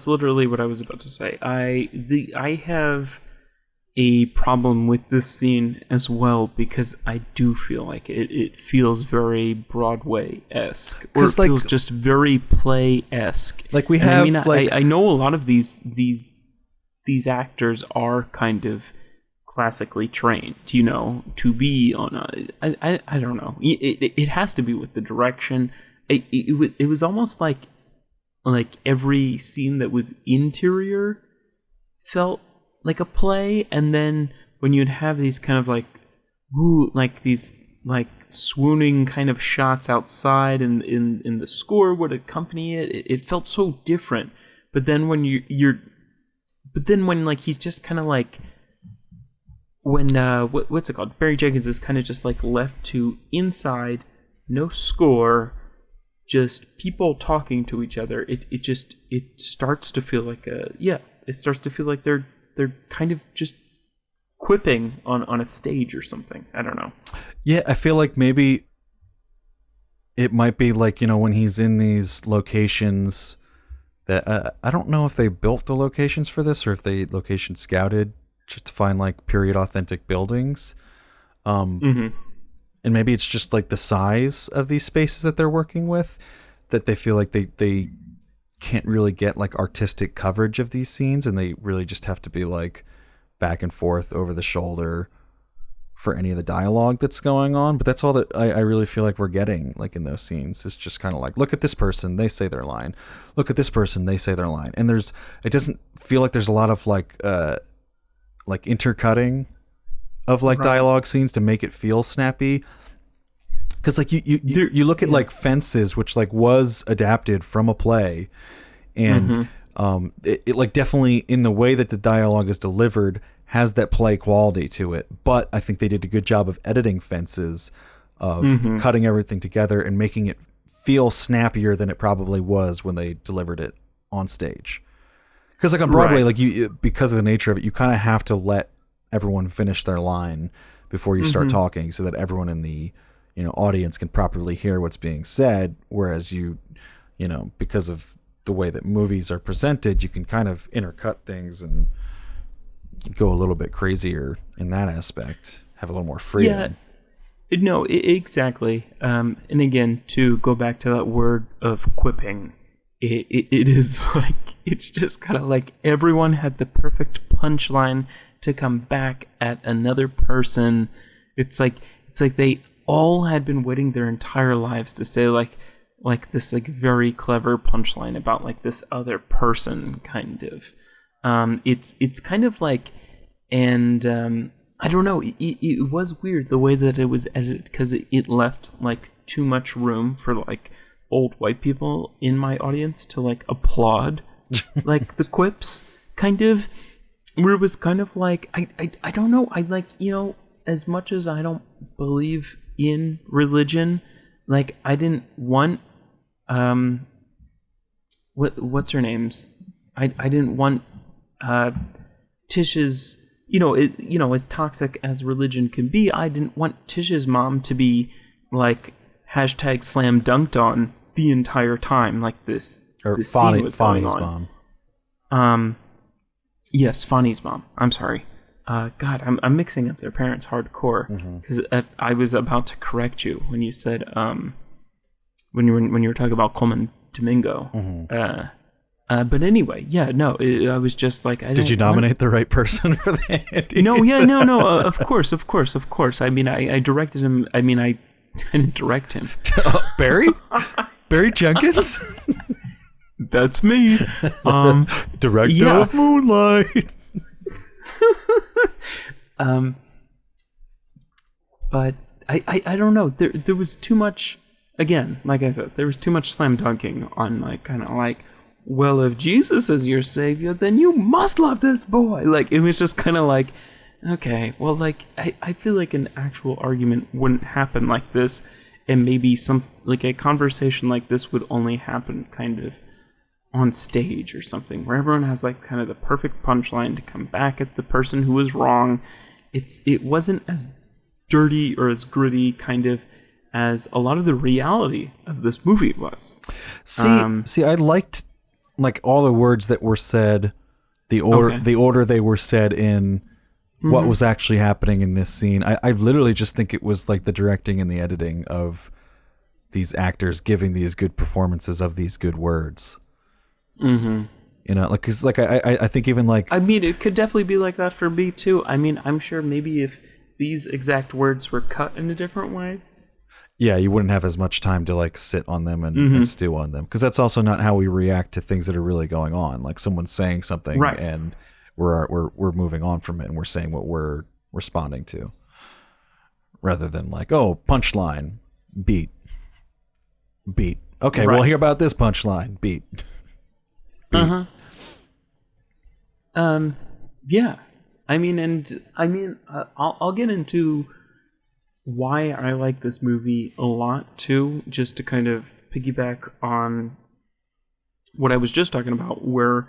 literally what I was about to say. I have a problem with this scene as well, because I do feel like it feels very Broadway-esque, or it feels just very play-esque. Like we have, I know a lot of these actors are kind of classically trained, you know, to be on I don't know. It has to be with the direction. It was almost like every scene that was interior felt like a play, and then when you'd have these kind of like these like swooning kind of shots outside and in the score would accompany it felt so different. But then when when like he's just kind of like when what's it called, Barry Jenkins is kind of just like left to inside, no score, just people talking to each other, it starts to feel like it starts to feel like they're kind of just quipping on a stage or something. I don't know. Yeah, I feel like maybe it might be like, when he's in these locations that I don't know if they built the locations for this or if they location scouted just to find like period authentic buildings. And maybe it's just like the size of these spaces that they're working with that they feel like they can't really get like artistic coverage of these scenes, and they really just have to be like back and forth over the shoulder for any of the dialogue that's going on. But that's all that I really feel like we're getting like in those scenes. It's just kind of like, look at this person, they say their line. Look at this person, they say their line. And it doesn't feel like there's a lot of like intercutting of like dialogue scenes to make it feel snappy. Because like you look at like Fences, which like was adapted from a play, and it like definitely in the way that the dialogue is delivered has that play quality to it. But I think they did a good job of editing Fences, of cutting everything together and making it feel snappier than it probably was when they delivered it on stage. Because like on Broadway, like because of the nature of it, you kind of have to let everyone finish their line before you start talking, so that everyone in the audience can properly hear what's being said. Whereas because of the way that movies are presented, you can kind of intercut things and go a little bit crazier in that aspect, have a little more freedom. Yeah, no, exactly. And again, to go back to that word of quipping, it is like, it's just kind of like everyone had the perfect punchline to come back at another person. It's like they all had been waiting their entire lives to say like this like very clever punchline about like this other person, kind of. It's kind of like, and I don't know, it was weird the way that it was edited, because it left like too much room for like old white people in my audience to like applaud like the quips, kind of, where it was kind of like, I don't know, I like, as much as I don't believe in religion, like I didn't want what's her name's, I didn't want Tish's, as toxic as religion can be, I didn't want Tish's mom to be like #slam dunked on the entire time, like this scene was going on. Mom. Yes, Fonny's mom. I'm sorry. God, I'm mixing up their parents hardcore, because I was about to correct you when you said when you were talking about Coleman Domingo. But anyway, yeah, no, I was just like, did you nominate the right person for that? No. Of course. I mean, I directed him. I mean, I didn't direct him. Barry Jenkins. That's me. Director of Moonlight. But I don't know. There was too much. Again, like I said, there was too much slam dunking on like kind of like, well, if Jesus is your savior, then you must love this boy. Like, it was just kind of like, okay, well, like I feel like an actual argument wouldn't happen like this, and maybe some like a conversation like this would only happen kind of on stage or something, where everyone has like kind of the perfect punchline to come back at the person who was wrong. It wasn't as dirty or as gritty kind of as a lot of the reality of this movie was. See, I liked like all the words that were said, the order they were said in, what was actually happening in this scene. I literally just think it was like the directing and the editing of these actors giving these good performances of these good words. Like, cause like I think even like, I mean, it could definitely be like that for me too. I mean, I'm sure maybe if these exact words were cut in a different way, yeah, you wouldn't have as much time to like sit on them and stew on them, because that's also not how we react to things that are really going on. Like someone's saying something, and we're moving on from it, and we're saying what we're responding to, rather than like, oh, punchline, beat. Okay, well, hear about this punchline, beat. Yeah. I mean, I'll get into why I like this movie a lot too, just to kind of piggyback on what I was just talking about, where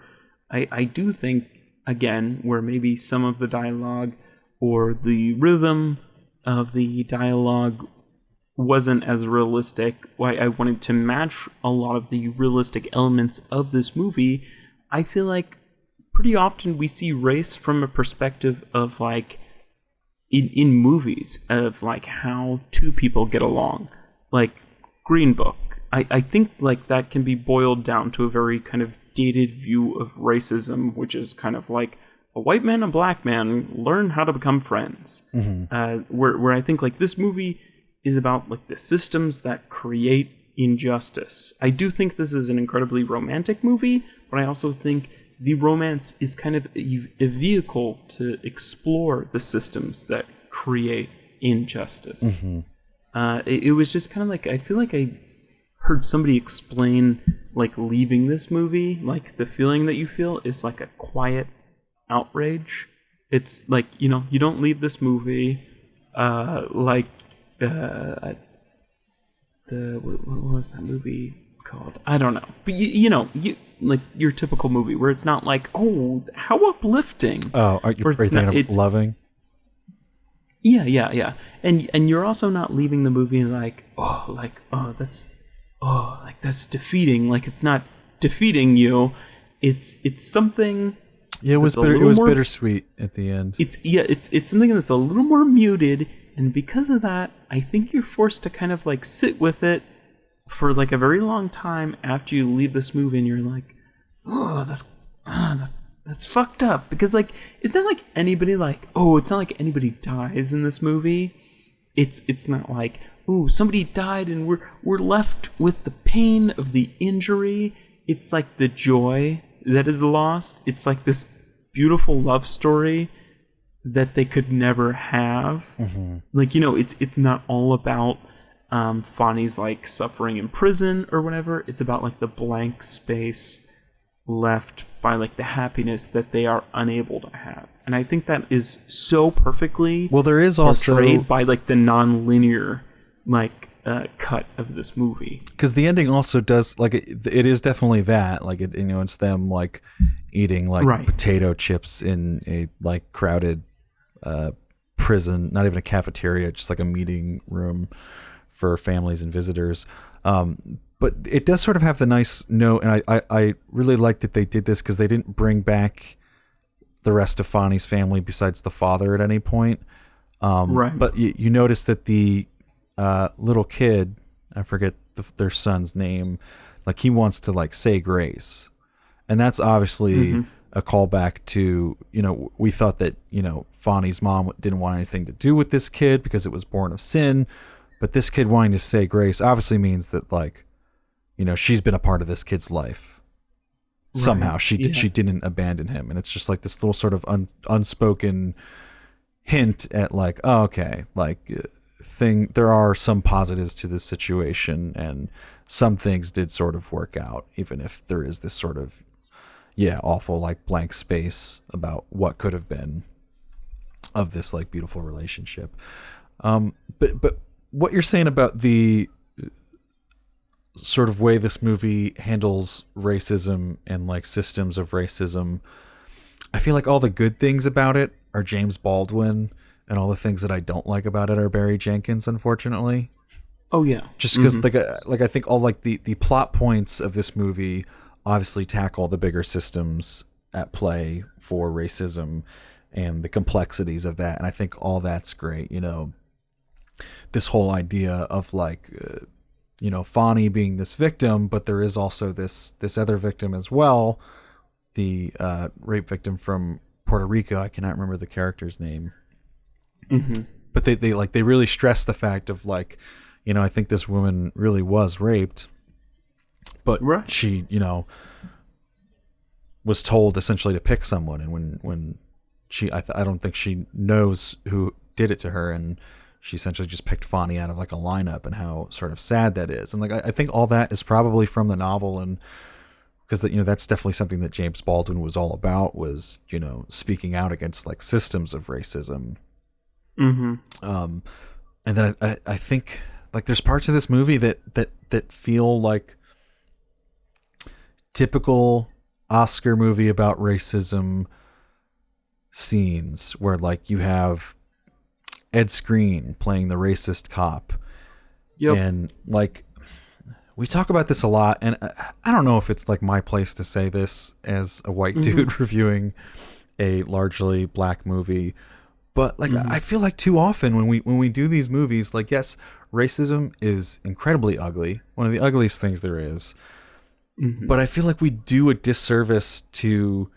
I do think, again, where maybe some of the dialogue or the rhythm of the dialogue wasn't as realistic, why I wanted to match a lot of the realistic elements of this movie, I feel like pretty often we see race from a perspective of like in movies of like how two people get along, like Green Book. I think like that can be boiled down to a very kind of dated view of racism, which is kind of like a white man and a black man learn how to become friends. Where I think like this movie is about like the systems that create injustice. I do think this is an incredibly romantic movie, but I also think the romance is kind of a vehicle to explore the systems that create injustice. It was just kind of like, I feel like I heard somebody explain like leaving this movie, like the feeling that you feel is like a quiet outrage. It's like, you know, you don't leave this movie what was that movie called? I don't know. But you know, like your typical movie where it's not like, oh, how uplifting. Oh, are you thinking of Loving? Yeah. And you're also not leaving the movie like that's defeating. Like it's not defeating you. It's something. Yeah, it was bittersweet at the end. It's something that's a little more muted, and because of that, I think you're forced to kind of like sit with it for like a very long time after you leave this movie, and you're like, oh, that's fucked up. Because like, it's not like anybody like, oh, it's not like anybody dies in this movie. It's not like, oh, somebody died and we're left with the pain of the injury. It's like the joy that is lost. It's like this beautiful love story that they could never have. Like, you know, it's not all about Fonny's like suffering in prison or whatever. It's about like the blank space left by like the happiness that they are unable to have. And I think that is so perfectly there is also portrayed by like the non-linear like cut of this movie, because the ending also does like it is definitely that like it, you know, it's them like eating like potato chips in a like crowded prison, not even a cafeteria, just like a meeting room for families and visitors. But it does sort of have the nice note, and I really like that they did this because they didn't bring back the rest of Fonny's family besides the father at any point. But you notice that the little kid, I forget their son's name, like he wants to like say grace, and that's obviously a callback to, you know, we thought that, you know, Fonny's mom didn't want anything to do with this kid because it was born of sin, but this kid wanting to say grace obviously means that, like, you know, she's been a part of this kid's life somehow. She didn't abandon him, and it's just like this little sort of unspoken hint at like, oh, okay, like there are some positives to this situation, and some things did sort of work out, even if there is this sort of awful like blank space about what could have been of this like beautiful relationship. But what you're saying about the sort of way this movie handles racism and like systems of racism, I feel like all the good things about it are James Baldwin, and all the things that I don't like about it are Barry Jenkins, unfortunately. Oh yeah. Just because like I think all like the plot points of this movie obviously tackle the bigger systems at play for racism and the complexities of that, and I think all that's great. You know, this whole idea of like you know, Fonny being this victim, but there is also this other victim as well, the rape victim from Puerto Rico. I cannot remember the character's name. But they really stress the fact of like, you know, I think this woman really was raped, but she, you know, was told essentially to pick someone, and when she, I don't think she knows who did it to her, and she essentially just picked Fonny out of like a lineup, and how sort of sad that is. And like I think all that is probably from the novel, and because you know, that's definitely something that James Baldwin was all about, was, you know, speaking out against like systems of racism. And then I think like there's parts of this movie that feel like typical Oscar movie about racism scenes where like you have Ed Skrein playing the racist cop. Yep. And like we talk about this a lot, and I don't know if it's like my place to say this as a white dude reviewing a largely black movie, but like I feel like too often when we do these movies, like yes, racism is incredibly ugly, one of the ugliest things there is, but I feel like we do a disservice to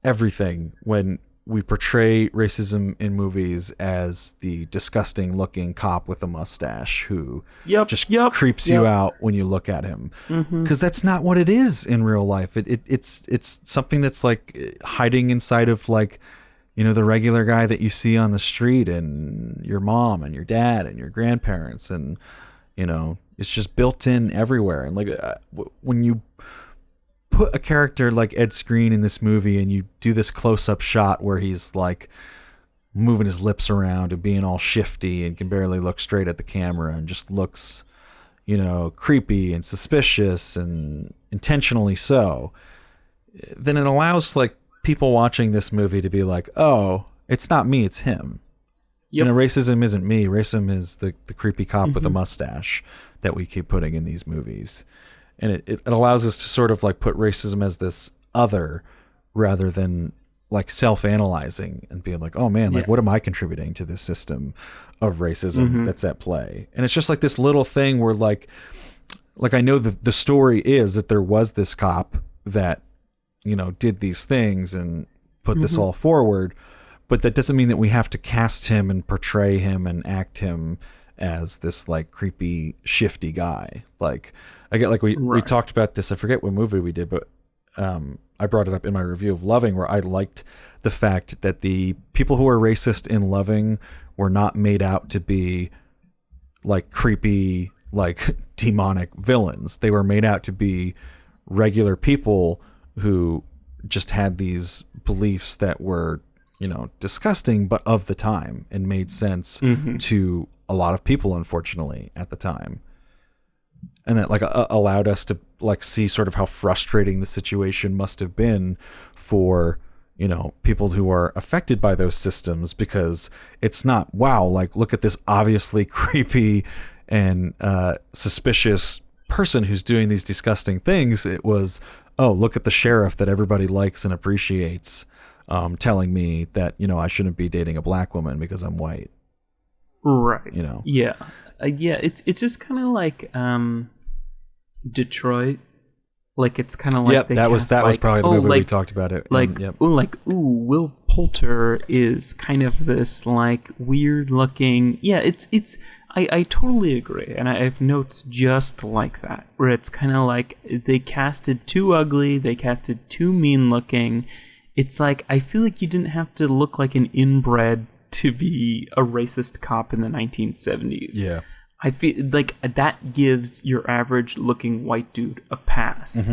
everything when we portray racism in movies as the disgusting looking cop with a mustache who just creeps you out when you look at him, because that's not what it is in real life. It's something that's like hiding inside of like, you know, the regular guy that you see on the street and your mom and your dad and your grandparents, and you know, it's just built in everywhere. And like when you put a character like Ed Skrein in this movie and you do this close-up shot where he's like moving his lips around and being all shifty and can barely look straight at the camera and just looks, you know, creepy and suspicious and intentionally so, then it allows like people watching this movie to be like, oh, it's not me, it's him. You know, racism isn't me. Racism is the creepy cop with a mustache that we keep putting in these movies. And it allows us to sort of like put racism as this other rather than like self-analyzing and being like, oh man, like what am I contributing to this system of racism that's at play? And it's just like this little thing where like I know the story is that there was this cop that, you know, did these things and put this all forward, but that doesn't mean that we have to cast him and portray him and act him as this like creepy, shifty guy. Like, I get like we talked about this. I forget what movie we did, but I brought it up in my review of Loving, where I liked the fact that the people who are racist in Loving were not made out to be like creepy, like demonic villains. They were made out to be regular people who just had these beliefs that were, you know, disgusting, but of the time and made sense to a lot of people, unfortunately, at the time. And that like allowed us to like see sort of how frustrating the situation must have been for, you know, people who are affected by those systems, because it's not, wow, like look at this obviously creepy and suspicious person who's doing these disgusting things. It was, oh, look at the sheriff that everybody likes and appreciates, telling me that, you know, I shouldn't be dating a black woman because I'm white. Right. You know. Yeah. It's just kind of like Detroit. Like it's kind of like that was probably the movie we talked about it. Like Will Poulter is kind of this like weird looking. Yeah, it's. I totally agree, and I have notes just like that, where it's kind of like they casted too ugly, they casted too mean looking. It's like I feel like you didn't have to look like an inbred to be a racist cop in the 1970s. Yeah. I feel like that gives your average looking white dude a pass.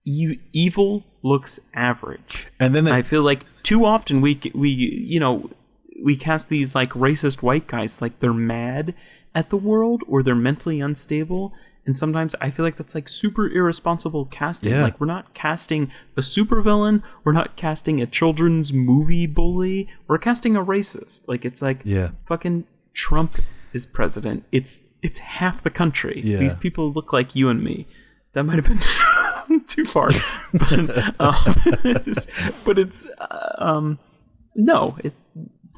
Evil looks average. And then I feel like too often we cast these like racist white guys like they're mad at the world or they're mentally unstable. And sometimes I feel like that's like super irresponsible casting. Yeah. Like we're not casting a supervillain. We're not casting a children's movie bully. We're casting a racist. Like it's like fucking Trump is president. It's half the country. Yeah. These people look like you and me. That might have been too far. But it's no.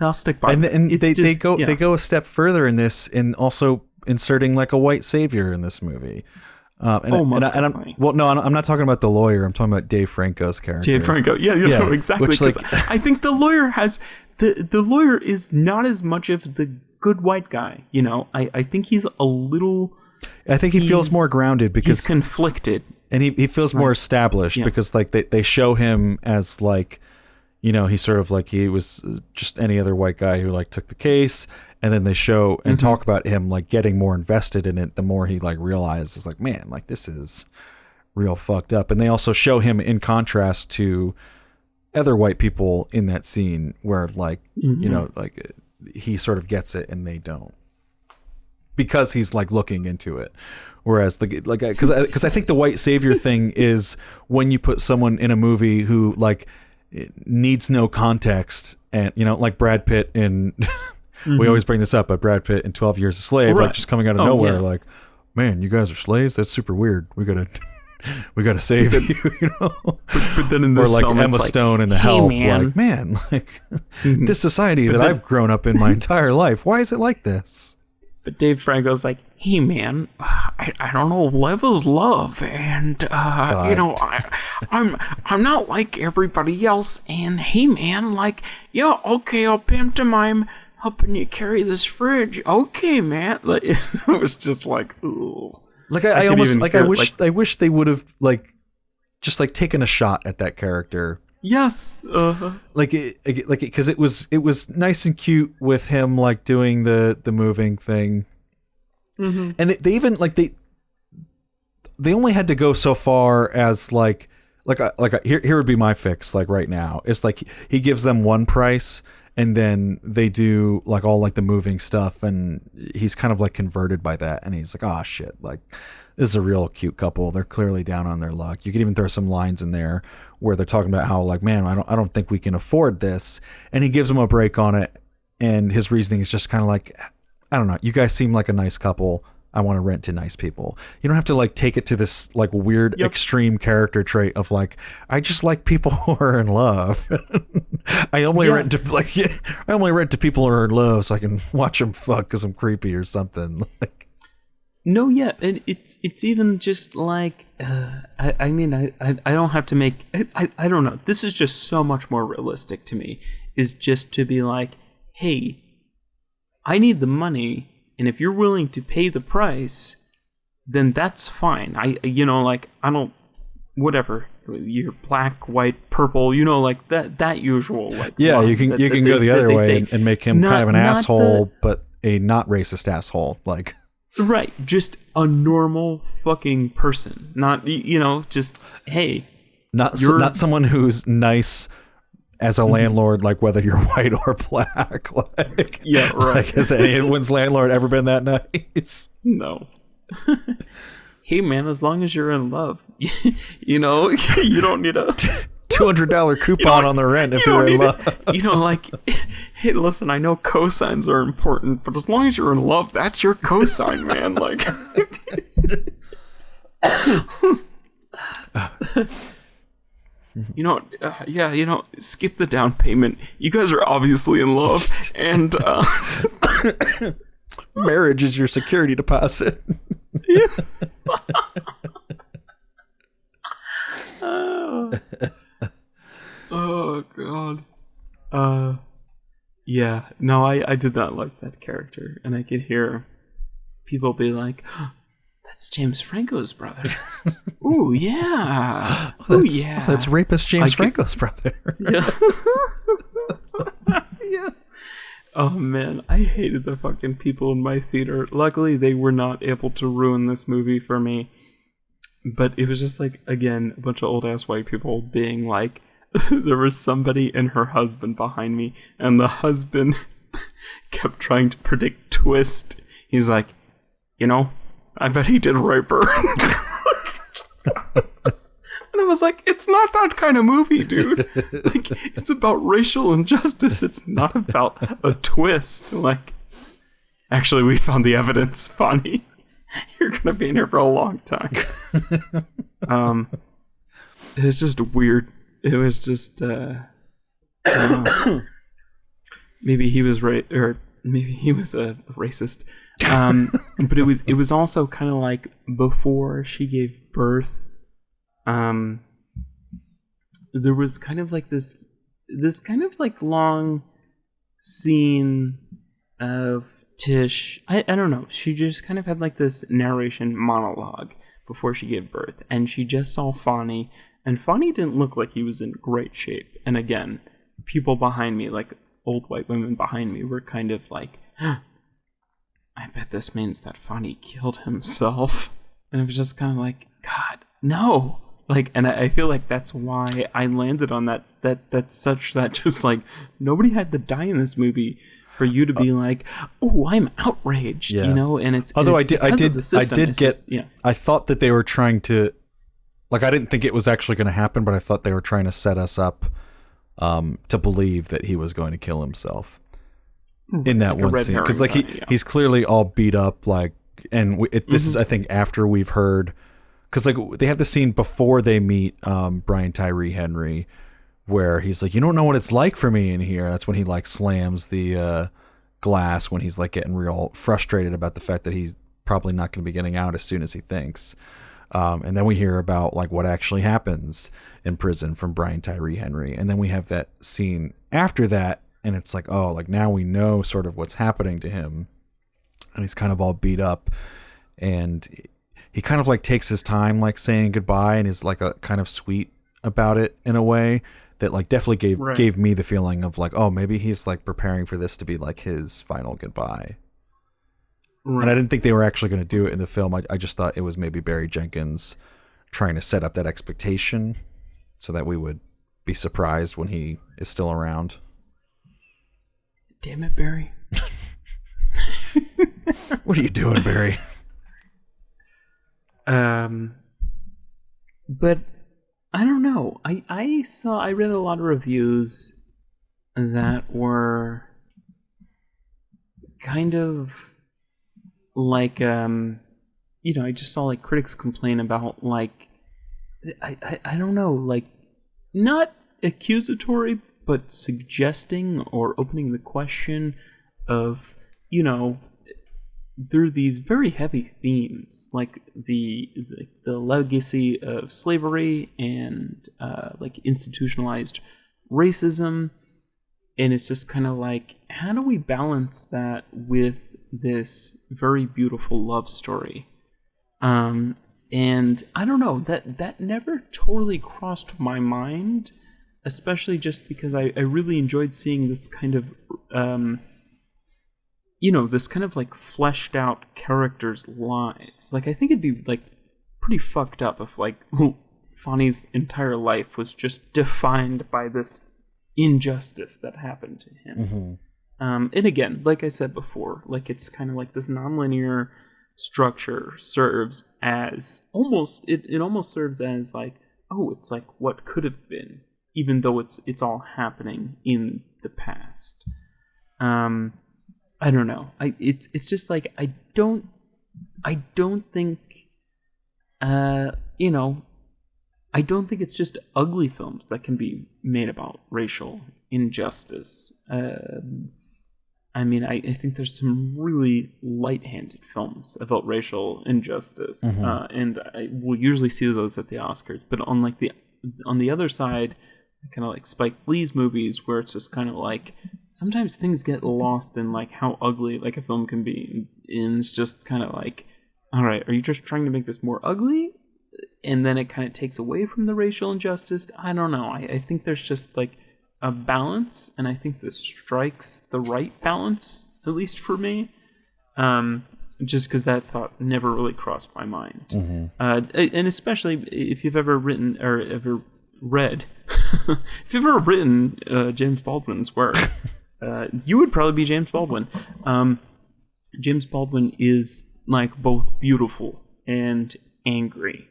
I'll stick by. And they go a step further in this, in also inserting like a white savior in this movie. I'm not talking about the lawyer. I'm talking about Dave Franco's character. Dave Franco, no, exactly. Which, like, I think the lawyer has the lawyer is not as much of the good white guy. You know, I think he's a little. I think he feels more grounded because he's conflicted, and he feels more established because like they show him as like, you know, he's sort of like he was just any other white guy who like took the case, and then they show and talk about him like getting more invested in it the more he like realizes like, man, like this is real fucked up. And they also show him in contrast to other white people in that scene where like, you know, like he sort of gets it and they don't. because he's like looking into it. Whereas because I think the white savior thing is when you put someone in a movie who like needs no context, and like Brad Pitt in we always bring this up, but Brad Pitt in 12 Years a Slave, like just coming out of nowhere, like, man, you guys are slaves? That's super weird. We gotta save you, But then in this or like film, Emma Stone in The Help, like, man, like this society that I've grown up in my entire life, why is it like this? But Dave Franco's like, hey man, I don't know, love is love, and I'm not like everybody else, and hey man, like, yeah, okay, I'll pantomime helping you carry this fridge, okay man. Like, it was just like, ooh. Like I almost like I wish they would have like just like taken a shot at that character. Yes. Because it was nice and cute with him like doing the moving thing, and they even like they only had to go so far as like here would be my fix like right now. It's like he gives them one price and then they do like all like the moving stuff, and he's kind of like converted by that, and he's like, oh shit, like this is a real cute couple. They're clearly down on their luck. You could even throw some lines in there where they're talking about how like, man, I don't think we can afford this, and he gives them a break on it, and his reasoning is just kind of like, I don't know, you guys seem like a nice couple. I want to rent to nice people. You don't have to like take it to this like weird extreme character trait of like, I just like people who are in love. I only rent to people who are in love so I can watch them fuck because I'm creepy or something. Like, no, yeah, and it's even just like, I mean, I don't have to make, I don't know. This is just so much more realistic to me. Is just to be like, hey, I need the money. And if you're willing to pay the price, then that's fine. I don't, whatever. You're black, white, purple, like that usual. Like, yeah, you can go the other way and make him kind of an asshole, but a not racist asshole. Like, right, just a normal fucking person. Not, just, hey. Not someone who's nice as a landlord, like whether you're white or black. Like, yeah, right. Like, has anyone's landlord ever been that nice? No. Hey man, as long as you're in love, you don't need a $200 coupon on the rent if you're in love. Like, hey, listen, I know cosigns are important, but as long as you're in love, that's your cosign, man. Like, skip the down payment. You guys are obviously in love, and marriage is your security deposit. Oh god. Yeah. No, I did not like that character, and I could hear people be like, oh, that's James Franco's brother. Ooh, yeah. Ooh, yeah. That's rapist James Franco's brother. Yeah. Yeah. Oh, man. I hated the fucking people in my theater. Luckily, they were not able to ruin this movie for me. But it was just like, again, a bunch of old-ass white people being like, there was somebody and her husband behind me, and the husband kept trying to predict twist. He's like, I bet he did rape her. And I was like, it's not that kind of movie, dude. Like, it's about racial injustice. It's not about a twist. Like, actually, we found the evidence, Fonny. You're gonna be in here for a long time. It was just weird. It was just maybe he was right, or maybe he was a racist. But it was also kind of like before she gave birth. There was kind of like this kind of like long scene of Tish. I don't know. She just kind of had like this narration monologue before she gave birth, and she just saw Fonny, and Fonny didn't look like he was in great shape. And again, people behind me, like old white women behind me, were kind of like, I bet this means that Fonny killed himself. And it was just kind of like, God, no. Like, and I feel like that's why I landed on that's such that just like nobody had to die in this movie, for you to be like, oh, I'm outraged, Yeah. you know. And it's although and I did get just, yeah. I thought that they were trying to, like, I didn't think it was actually going to happen, but I thought they were trying to set us up to believe that he was going to kill himself in that Like a one red scene, because herring, like yeah. he's clearly all beat up, like, and this is I think after we've heard, because like they have the scene before they meet Brian Tyree Henry, where he's like, you don't know what it's like for me in here. That's when he like slams the glass when he's like getting real frustrated about the fact that he's probably not going to be getting out as soon as he thinks. And then we hear about like what actually happens in prison from Brian Tyree Henry. And then we have that scene after that, and it's like, oh, like now we know sort of what's happening to him. And he's kind of all beat up, and he kind of like takes his time like saying goodbye, and is like a kind of sweet about it in a way that like definitely gave me the feeling of like, oh, maybe he's like preparing for this to be like his final goodbye. Right. And I didn't think they were actually going to do it in the film. I just thought it was maybe Barry Jenkins trying to set up that expectation so that we would be surprised when he is still around. Damn it, Barry. What are you doing, Barry? But I don't know. I read a lot of reviews that were kind of like I just saw like critics complain about like I don't know, like not accusatory but suggesting or opening the question of, there are these very heavy themes like the legacy of slavery and like institutionalized racism, and it's just kind of like, how do we balance that with this very beautiful love story? And I don't know, that never totally crossed my mind, especially just because I really enjoyed seeing this kind of this kind of like fleshed out characters' lives. Like, I think it'd be like pretty fucked up if like Fonny's entire life was just defined by this injustice that happened to him. And again, like I said before, like it's kind of like this nonlinear structure serves as almost it almost serves as like, oh, it's like what could have been, even though it's all happening in the past. I don't know. It's just like I don't think I don't think it's just ugly films that can be made about racial injustice. I mean, I think there's some really light-handed films about racial injustice, and we'll usually see those at the Oscars. But on the other side, kind of like Spike Lee's movies, where it's just kind of like sometimes things get lost in like how ugly like a film can be, and it's just kind of like, all right, are you just trying to make this more ugly? And then it kind of takes away from the racial injustice. I don't know. I think there's just like a balance, and I think this strikes the right balance, at least for me. Just because that thought never really crossed my mind. And especially if you've ever written or ever read, if you've ever written James Baldwin's work, you would probably be James Baldwin. James Baldwin is like both beautiful and angry,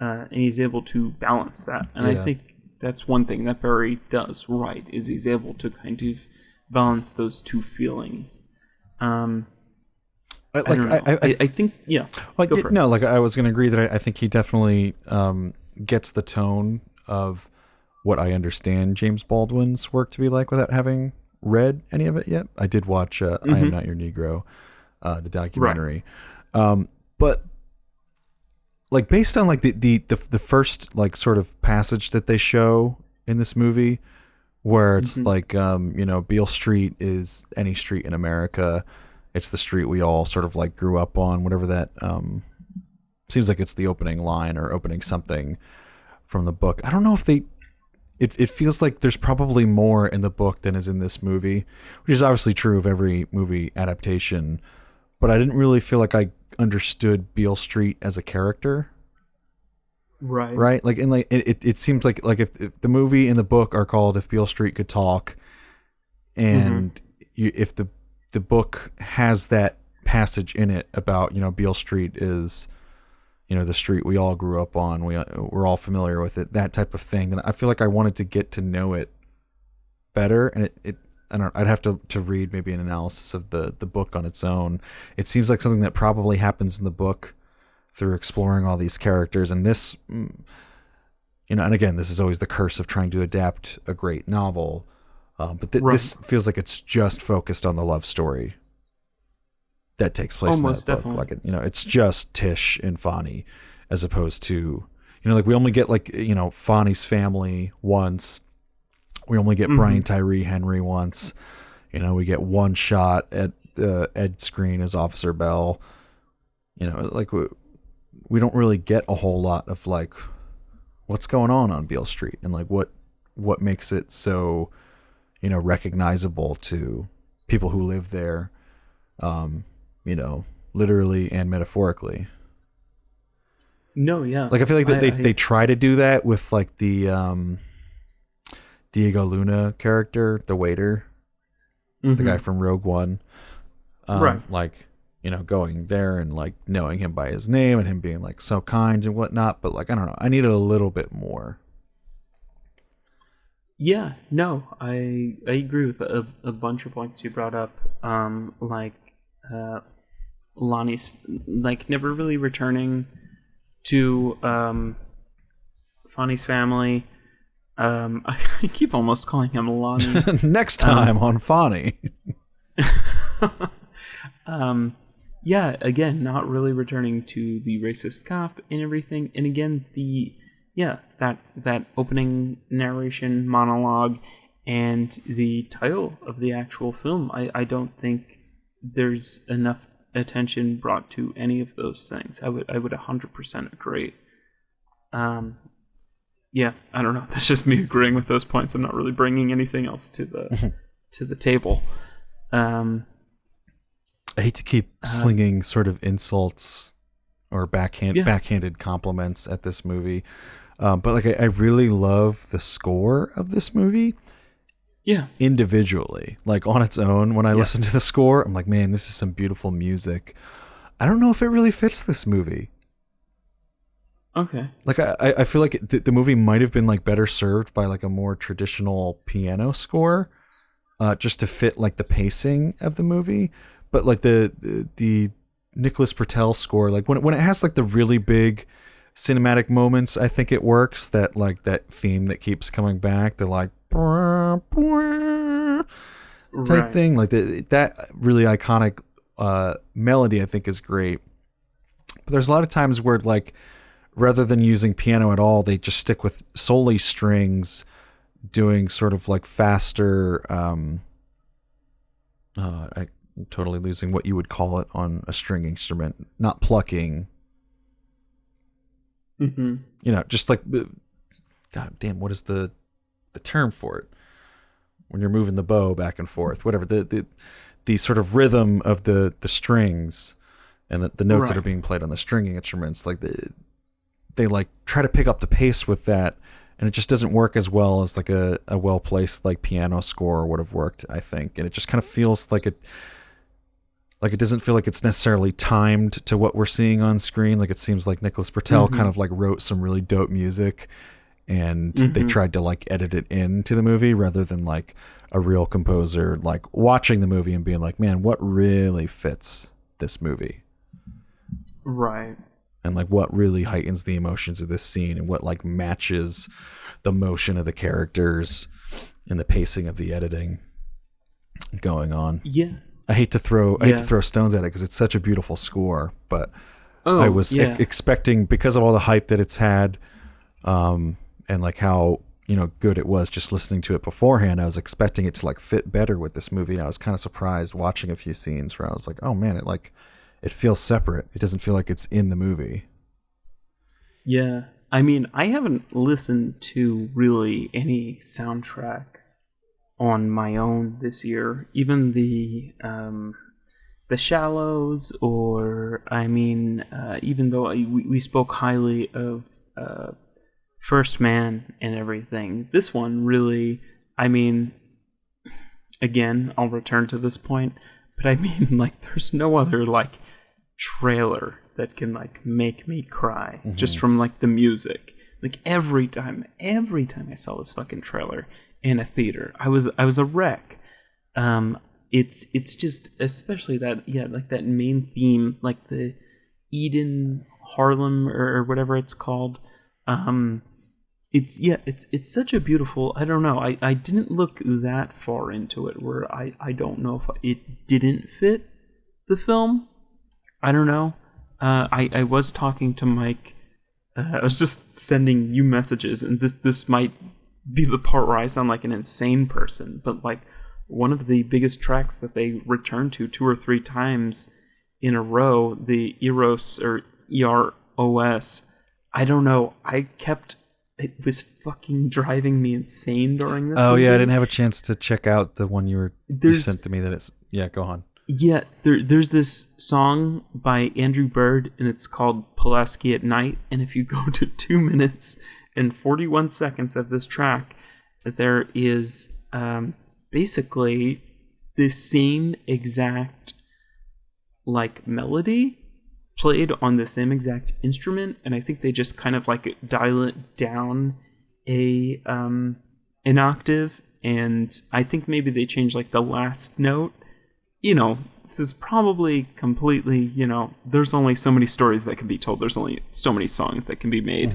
and he's able to balance that. And I think that's one thing that Barry does right, is he's able to kind of balance those two feelings. I think, yeah. Like, like I was going to agree that I think he definitely gets the tone of what I understand James Baldwin's work to be like without having read any of it yet. I did watch I Am Not Your Negro, the documentary. Right. But like based on like the first like sort of passage that they show in this movie, where it's like Beale Street is any street in America. It's the street we all sort of like grew up on, whatever that seems like it's the opening line or opening something from the book. I don't know if it feels like there's probably more in the book than is in this movie, which is obviously true of every movie adaptation, but I didn't really feel like I understood Beale Street as a character. Right. Like, and like it seems like if the movie and the book are called If Beale Street Could Talk, and if the the book has that passage in it about, Beale Street is, the street we all grew up on. We're all familiar with it, that type of thing. And I feel like I wanted to get to know it better. And I don't know, I'd have to read maybe an analysis of the book on its own. It seems like something that probably happens in the book through exploring all these characters. And this, and again, this is always the curse of trying to adapt a great novel. But this feels like it's just focused on the love story that takes place Almost in that book. definitely. Like, it's just Tish and Fonny, as opposed to, like we only get Fonny's family once. We only get Brian Tyree Henry once. We get one shot at Ed Screen as Officer Bell. Like we don't really get a whole lot of like what's going on Beale Street and like what makes it so recognizable to people who live there, literally and metaphorically. No, yeah. Like I feel like they try to do that with like the Diego Luna character, the waiter, the guy from Rogue One. Right. Like, going there and like knowing him by his name and him being like so kind and whatnot. But like, I don't know. I needed a little bit more. Yeah, no, I agree with a bunch of points you brought up. Lonnie's like never really returning to Fonny's family. I keep almost calling him Lonnie. Next time on Fonny. Yeah, again, not really returning to the racist cop and everything. And again, that opening narration monologue and the title of the actual film, I don't think there's enough attention brought to any of those things. I would 100% agree. Yeah, I don't know. That's just me agreeing with those points. I'm not really bringing anything else to the table. I hate to keep slinging sort of insults or backhanded compliments at this movie, but like I really love the score of this movie. Yeah, individually, like on its own. When I listen to the score, I'm like, man, this is some beautiful music. I don't know if it really fits this movie. Okay. Like I feel like the movie might have been like better served by like a more traditional piano score, just to fit like the pacing of the movie. But like the Nicholas Britell score, like when it has like the really big cinematic moments, I think it works. That like that theme that keeps coming back, the like type thing, like that really iconic melody, I think is great. But there's a lot of times where like rather than using piano at all, they just stick with solely strings, doing sort of like faster. I'm totally losing what you would call it on a string instrument, not plucking. Just like, God damn, what is the term for it? When you're moving the bow back and forth, whatever, the sort of rhythm of the strings and the notes that are being played on the stringing instruments, like they like try to pick up the pace with that, and it just doesn't work as well as like a well-placed like piano score would have worked, I think. And it just kind of feels like it doesn't feel like it's necessarily timed to what we're seeing on screen. Like it seems like Nicholas Britell kind of like wrote some really dope music and they tried to like edit it into the movie rather than like a real composer like watching the movie and being like, man, what really fits this movie? Right. And like what really heightens the emotions of this scene and what like matches the motion of the characters and the pacing of the editing going on. Yeah. I hate to throw stones at it because it's such a beautiful score, but I was expecting, because of all the hype that it's had, and like how good it was just listening to it beforehand, I was expecting it to like fit better with this movie. And I was kind of surprised watching a few scenes where I was like, oh man, it feels separate. It doesn't feel like it's in the movie. Yeah, I mean, I haven't listened to really any soundtrack on my own this year, even the Shallows, or I mean, even though we spoke highly of First Man and everything, this one really, I mean, again, I'll return to this point, But I mean, like, there's no other, like, trailer that can, like, make me cry just from, like, the music. Like, every time I saw this fucking trailer in a theater, I was a wreck. It's just, especially that, like, that main theme, like the Eden Harlem or whatever it's called. It's such a beautiful, I don't know, I didn't look that far into it where I don't know if it didn't fit the film. I don't know. I was talking to Mike. I was just sending you messages, and this might be the part where I sound like an insane person, but like one of the biggest tracks that they returned to 2 or 3 times in a row, the Eros or EROS, I don't know. It was fucking driving me insane during this movie. Yeah, I didn't have a chance to check out the one you sent to me. Go on. Yeah, there's this song by Andrew Bird, and it's called Pulaski at Night, and if you go to 2 minutes and 41 seconds of this track, there is basically the same exact like melody played on the same exact instrument, and I think they just kind of like dial it down an octave, and I think maybe they changed like the last note. You know, this is probably completely, you know, there's only so many stories that can be told, there's only so many songs that can be made.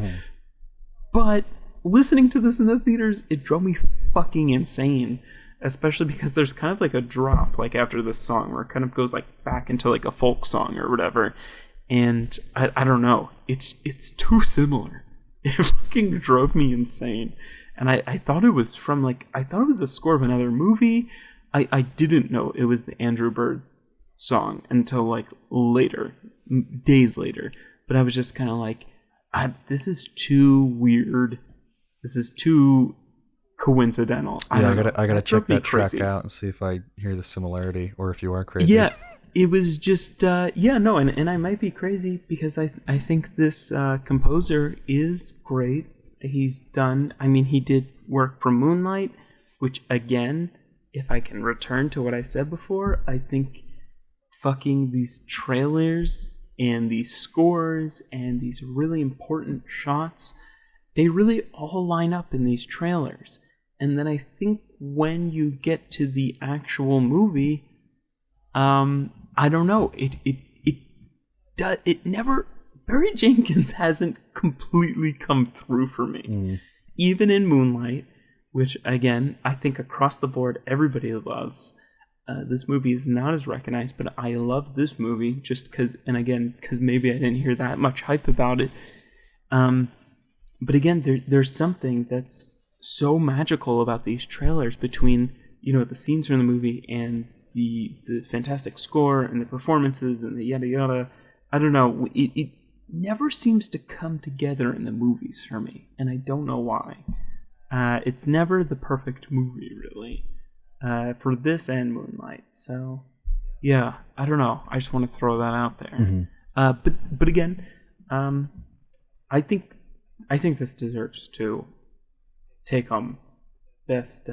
But listening to this in the theaters, it drove me fucking insane, especially because there's kind of like a drop like after this song where it kind of goes like back into like a folk song or whatever. And I don't know, it's too similar. It fucking drove me insane. And I thought it was the score of another movie. I didn't know it was the Andrew Bird song until like later, days later. But I was just kind of like, this is too weird. This is too coincidental. I gotta check that track out and see if I hear the similarity or if you are crazy. Yeah, it was just and I might be crazy because I think this composer is great. He did work for Moonlight, which again, if I can return to what I said before, I think fucking these trailers and these scores and these really important shots, they really all line up in these trailers. And then I think when you get to the actual movie, I don't know, it never, Barry Jenkins hasn't completely come through for me. Even in Moonlight, which again, I think across the board, everybody loves. This movie is not as recognized, but I love this movie just because maybe I didn't hear that much hype about it. But again, there's something that's so magical about these trailers between, you know, the scenes from the movie and the fantastic score and the performances and the yada yada. I don't know. It never seems to come together in the movies for me, and I don't know why. It's never the perfect movie, really, for this and Moonlight. So, yeah, I don't know. I just want to throw that out there. But again, I think this deserves to take home best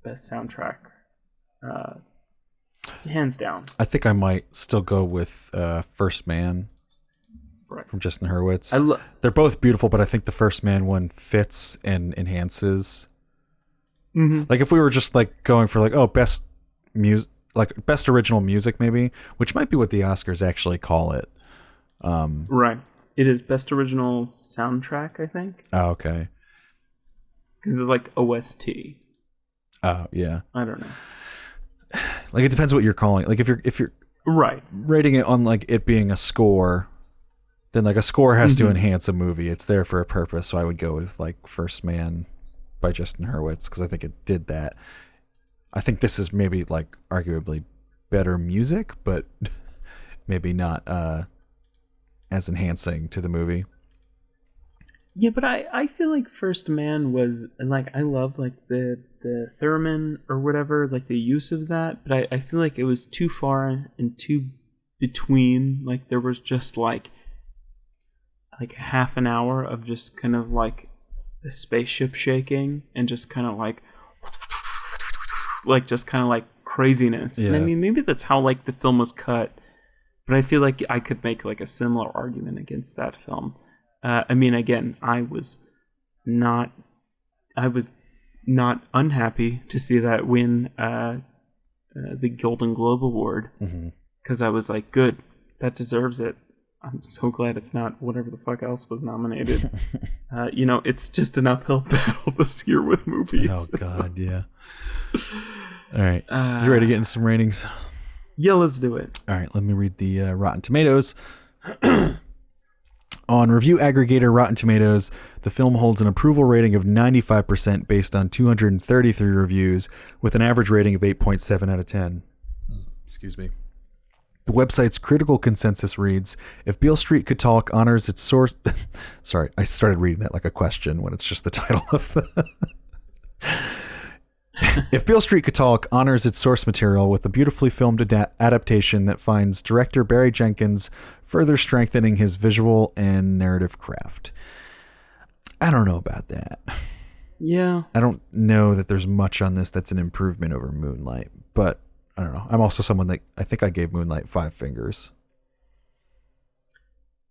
soundtrack, hands down. I think I might still go with First Man. Right. From Justin Hurwitz. They're both beautiful, but I think the First Man one fits and enhances. Like if we were just like going for like best music, like best original music, maybe, which might be what the Oscars actually call it. Right. It is best original soundtrack, I think. Oh, okay. Because it's like OST. Oh, yeah. I don't know. Like it depends what you're calling. Like if you're right rating it on like it being a score, then like a score has to enhance a movie. It's there for a purpose. So I would go with like First Man by Justin Hurwitz because I think it did that. I think this is maybe like arguably better music, but maybe not as enhancing to the movie. Yeah, but I feel like First Man was like, I love like the theremin or whatever, like the use of that, but I feel like it was too far and too between. Like there was just like half an hour of just kind of like the spaceship shaking and just kind of like just kind of like craziness. Yeah. And I mean, maybe that's how like the film was cut, but I feel like I could make like a similar argument against that film. I mean, again, I was not unhappy to see that win the Golden Globe Award, because I was like, good, that deserves it. I'm so glad it's not whatever the fuck else was nominated. It's just an uphill battle this year with movies. Oh God, yeah. All right, you ready to get in some ratings? Yeah, let's do it. All right, let me read the Rotten Tomatoes. On review aggregator Rotten Tomatoes, the film holds an approval rating of 95% based on 233 reviews, with an average rating of 8.7 out of 10. Excuse me. The website's critical consensus reads, if Beale Street Could Talk honors its source... Sorry, I started reading that like a question when it's just the title of the... If Beale Street Could Talk honors its source material with a beautifully filmed adaptation that finds director Barry Jenkins further strengthening his visual and narrative craft. I don't know about that. Yeah. I don't know that there's much on this that's an improvement over Moonlight, but I don't know. I'm also someone that I think I gave Moonlight 5 fingers.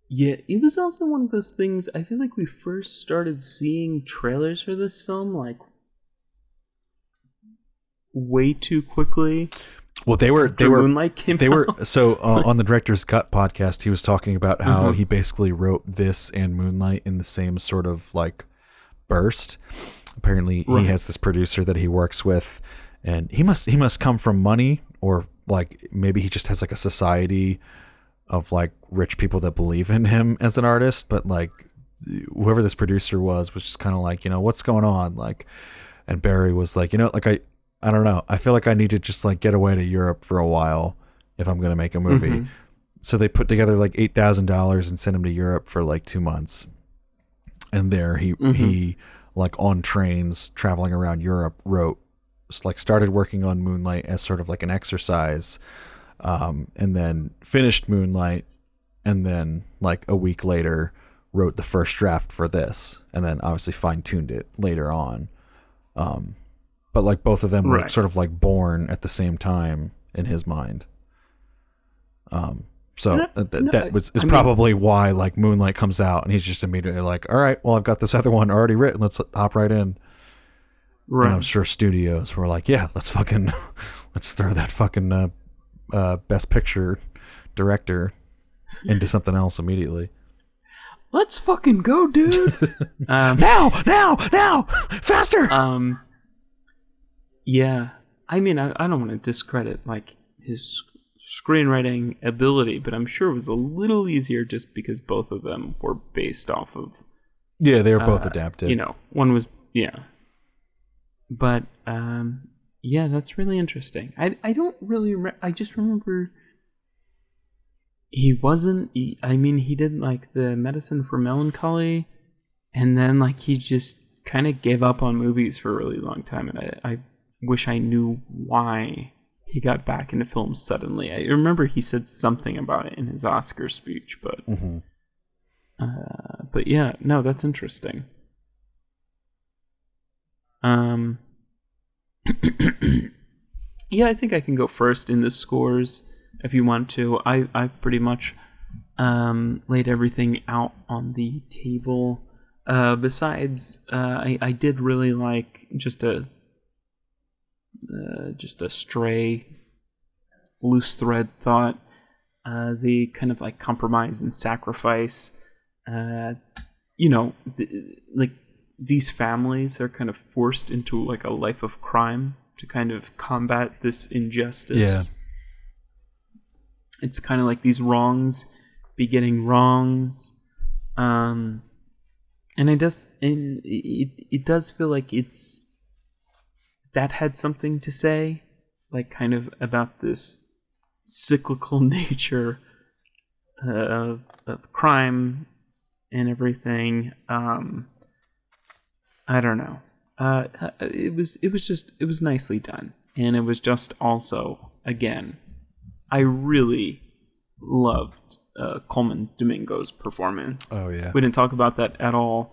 Yeah, it was also one of those things, I feel like we first started seeing trailers for this film like way too quickly. Well, they were Moonlight came out. So on the Director's Cut podcast, he was talking about how he basically wrote this and Moonlight in the same sort of like burst. Apparently, he has this producer that he works with, and he must come from money, or like maybe he just has like a society of like rich people that believe in him as an artist. But like whoever this producer was just kind of like, what's going on, like. And Barry was like, like I don't know. I feel like I need to just like get away to Europe for a while if I'm going to make a movie. So they put together like $8,000 and sent him to Europe for like 2 months. And there he like on trains traveling around Europe started working on Moonlight as sort of like an exercise, and then finished Moonlight, and then like a week later wrote the first draft for this, and then obviously fine-tuned it later on. But like both of them were sort of like born at the same time in his mind. Is probably why like Moonlight comes out and he's just immediately like, all right, well, I've got this other one already written. Let's hop right in. Right. And I'm sure studios were like, yeah, let's throw that fucking best picture director into something else immediately. Let's fucking go, dude. Now, faster. Yeah, I mean, I don't want to discredit like his screenwriting ability, but I'm sure it was a little easier just because both of them were based off of. Yeah, they were both adapted. One was but yeah, that's really interesting. I don't really. I just remember he did like the Medicine for Melancholy, and then like he just kind of gave up on movies for a really long time, and I wish I knew why he got back into films suddenly. I remember he said something about it in his Oscar speech, but yeah, no, that's interesting. Yeah, I think I can go first in the scores if you want to. I pretty much laid everything out on the table. Besides, I did really like just a stray loose thread thought, the kind of like compromise and sacrifice. Like these families are kind of forced into like a life of crime to kind of combat this injustice. Yeah. It's kind of like these wrongs begetting wrongs. And it does feel like that had something to say, like kind of about this cyclical nature of crime and everything. I don't know. It was nicely done, and it was just also, again, I really loved Coleman Domingo's performance. Oh yeah, we didn't talk about that at all.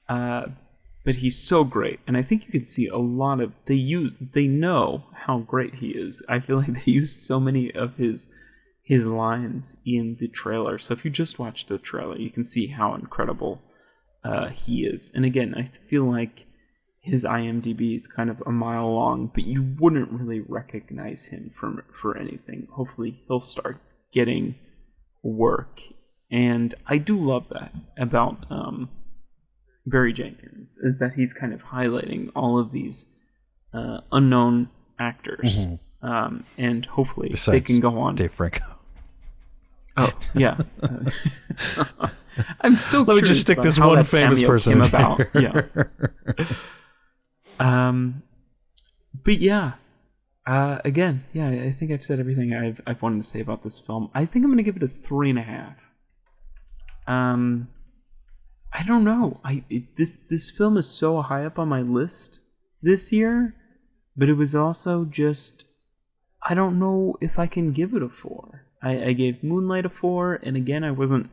But he's so great, and I think you can see a lot of they know how great he is. I feel like they use so many of his lines in the trailer. So if you just watch the trailer, you can see how incredible he is. And again, I feel like his IMDb is kind of a mile long, but you wouldn't really recognize him for anything. Hopefully he'll start getting work. And I do love that about Barry Jenkins, is that he's kind of highlighting all of these unknown actors. And hopefully Besides they can go on. Dave Franco. Oh, yeah. I'm so Let me just stick this one famous person in about. Yeah. But yeah, again, yeah, I think I've said everything I've wanted to say about this film. I think I'm going to give it a 3.5. I don't know. This film is so high up on my list this year, but it was also just, I don't know if I can give it a 4. I gave Moonlight a 4, and again, I wasn't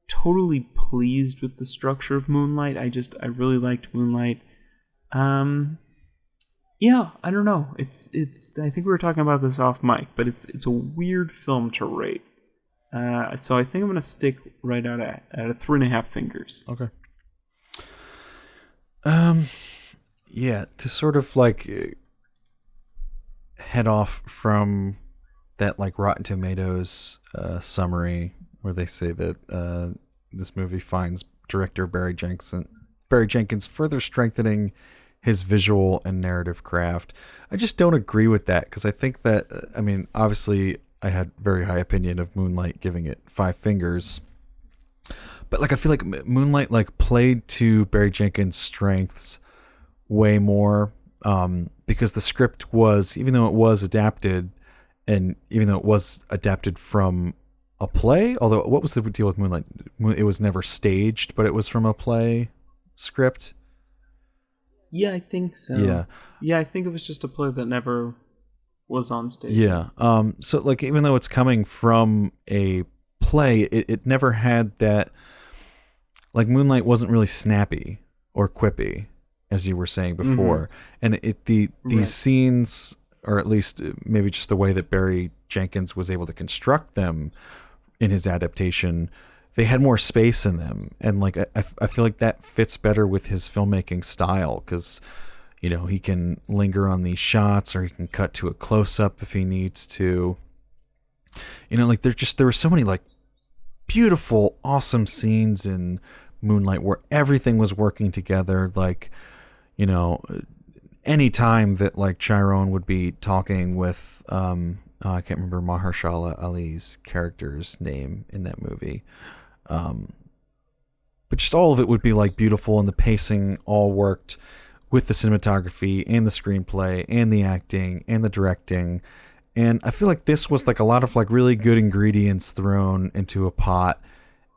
totally pleased with the structure of Moonlight. I really liked Moonlight. Yeah, I don't know. It's. I think we were talking about this off mic, but it's a weird film to rate. So I think I'm gonna stick right out at a 3.5 fingers. Okay. Yeah, to sort of like head off from that like Rotten Tomatoes summary where they say that this movie finds director Barry Jenkins further strengthening his visual and narrative craft. I just don't agree with that, because I think that, I mean, obviously I had very high opinion of Moonlight, giving it 5 fingers. But like I feel like Moonlight like played to Barry Jenkins' strengths way more, because the script was, even though it was adapted, and even though it was adapted from a play, although what was the deal with Moonlight? It was never staged, but it was from a play script. Yeah, I think so. Yeah, I think it was just a play that never was on stage. Yeah. So like, even though it's coming from a play, it never had that, like Moonlight wasn't really snappy or quippy, as you were saying before. And these scenes, or at least maybe just the way that Barry Jenkins was able to construct them in his adaptation, they had more space in them. And like I feel like that fits better with his filmmaking style, because you know, he can linger on these shots, or he can cut to a close-up if he needs to. You know, like there were so many like beautiful, awesome scenes in Moonlight where everything was working together. Like, you know, any time that like Chiron would be talking with I can't remember Mahershala Ali's character's name in that movie, but just all of it would be like beautiful, and the pacing all worked with the cinematography and the screenplay and the acting and the directing. And I feel like this was like a lot of like really good ingredients thrown into a pot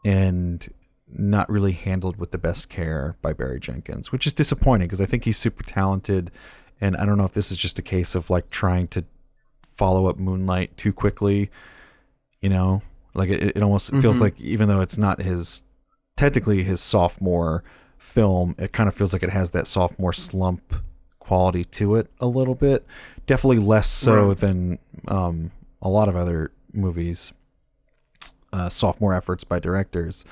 and not really handled with the best care by Barry Jenkins, which is disappointing, because I think he's super talented. And I don't know if this is just a case of like trying to follow up Moonlight too quickly, you know, like it almost feels like, even though it's not technically his sophomore film, it kind of feels like it has that sophomore slump quality to it a little bit. Definitely less so than a lot of other movies, sophomore efforts by directors.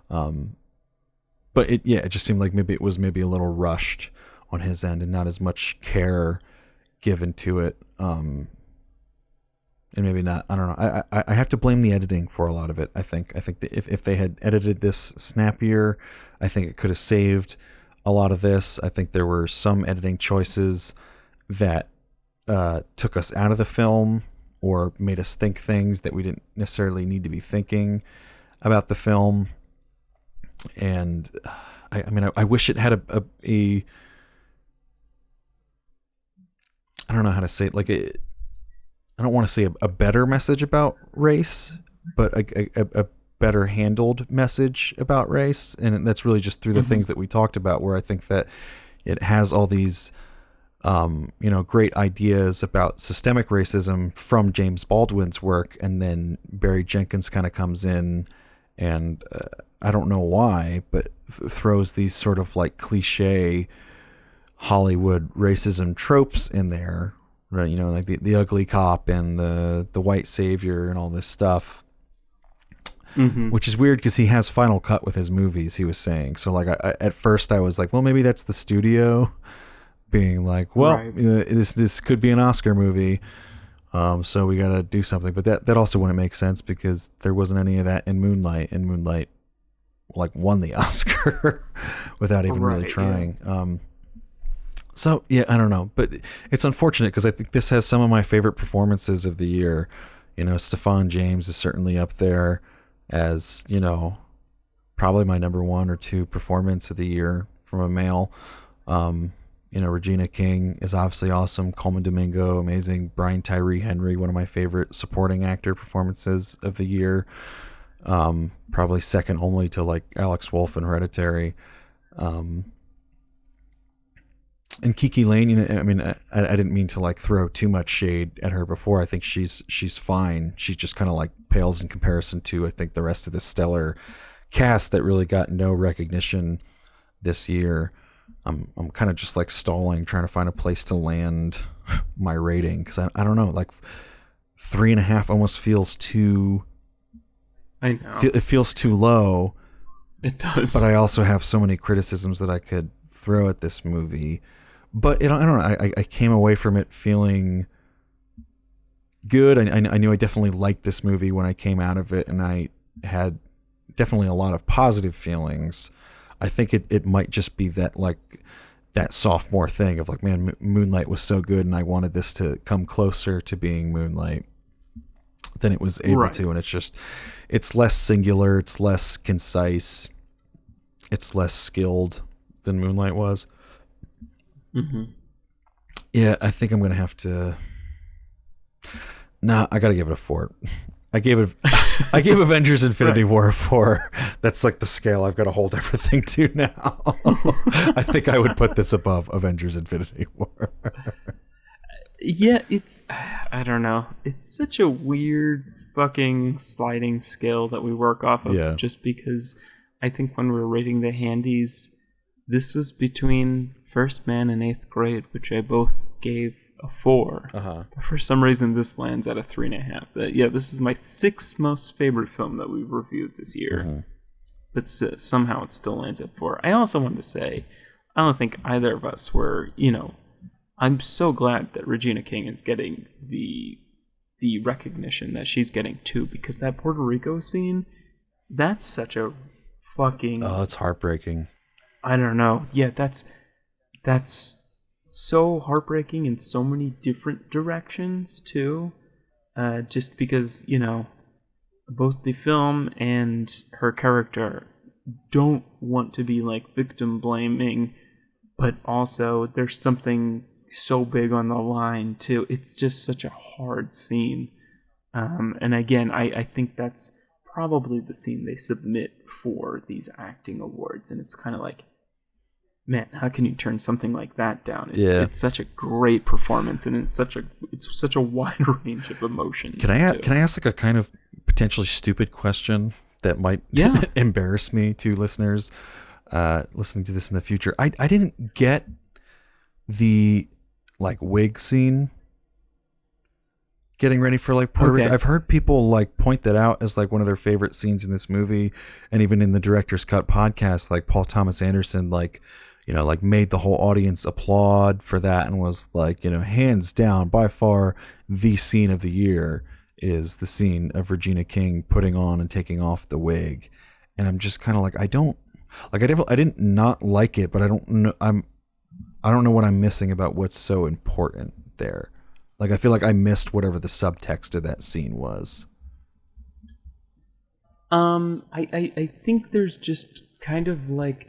But it just seemed like maybe it was a little rushed on his end, and not as much care given to it. And maybe not, I don't know. I have to blame the editing for a lot of it. I think that if they had edited this snappier, I think it could have saved a lot of this. I think there were some editing choices that took us out of the film, or made us think things that we didn't necessarily need to be thinking about the film. And I mean, I wish it had a I don't know how to say it, like I don't want to say a better message about race, but a better handled message about race. And that's really just through the things that we talked about, where I think that it has all these, great ideas about systemic racism from James Baldwin's work. And then Barry Jenkins kind of comes in and I don't know why, but throws these sort of like cliche Hollywood racism tropes in there You know, like the ugly cop and the white savior and all this stuff. Mm-hmm. Which is weird because he has Final Cut with his movies, he was saying. So like at first I was like, well, maybe that's the studio being like, well, Right. this could be an Oscar movie, so we got to do something. But that also wouldn't make sense because there wasn't any of that in Moonlight, and Moonlight like won the Oscar without even really trying. Yeah. So yeah, I don't know, but it's unfortunate because I think this has some of my favorite performances of the year. You know, Stephan James is certainly up there as, you know, probably my number 1 or 2 performance of the year from a male. You know, Regina King is obviously awesome. Coleman Domingo, amazing. Brian Tyree Henry, one of my favorite supporting actor performances of the year. Probably second only to like Alex Wolff in Hereditary. And Kiki Lane, you know, I mean, I didn't mean to like throw too much shade at her before. I think she's fine. She just kind of like pales in comparison to, I think, the rest of the stellar cast that really got no recognition this year. I'm kind of just like stalling, trying to find a place to land my rating because I don't know, like 3.5 almost feels too. I know it feels too low. It does, but I also have so many criticisms that I could throw at this movie. But I don't know. I came away from it feeling good. I knew I definitely liked this movie when I came out of it, and I had definitely a lot of positive feelings. I think it might just be that like that sophomore thing of like, man, Moonlight was so good, and I wanted this to come closer to being Moonlight than it was able to. And it's less singular, it's less concise, it's less skilled than Moonlight was. Mm-hmm. Yeah, I think I'm gonna have to. Nah, I gotta give it a 4. I gave Avengers Infinity War a 4. That's like the scale I've got to hold everything to now. I think I would put this above Avengers Infinity War. Yeah, I don't know. It's such a weird fucking sliding scale that we work off of. Yeah. Just because I think when we were rating the handies, this was between First Man and Eighth Grade, which I both gave a 4. Uh-huh. But for some reason, this lands at a 3.5. Yeah, this is my 6th most favorite film that we've reviewed this year. Mm-hmm. But somehow it still lands at 4. I also wanted to say, I don't think either of us were, you know, I'm so glad that Regina King is getting the recognition that she's getting too, because that Puerto Rico scene, that's such a fucking... Oh, it's heartbreaking. I don't know. Yeah, that's so heartbreaking in so many different directions too. Just because, you know, both the film and her character don't want to be like victim blaming, but also there's something so big on the line too. It's just such a hard scene. And again, I think that's probably the scene they submit for these acting awards, and it's kind of like, man, how can you turn something like that down? It's such a great performance, and it's such a wide range of emotions. Can I ask like a kind of potentially stupid question that might embarrass me to listeners listening to this in the future? I didn't get the like wig scene getting ready for like Puerto Rico. I've heard people like point that out as like one of their favorite scenes in this movie, and even in the director's cut podcast, like Paul Thomas Anderson, like, you know, like made the whole audience applaud for that and was like, you know, hands down by far the scene of the year is the scene of Regina King putting on and taking off the wig. And I'm just kind of like, I didn't not like it, but I don't know what I'm missing about what's so important there. Like, I feel like I missed whatever the subtext of that scene was. I think there's just kind of like,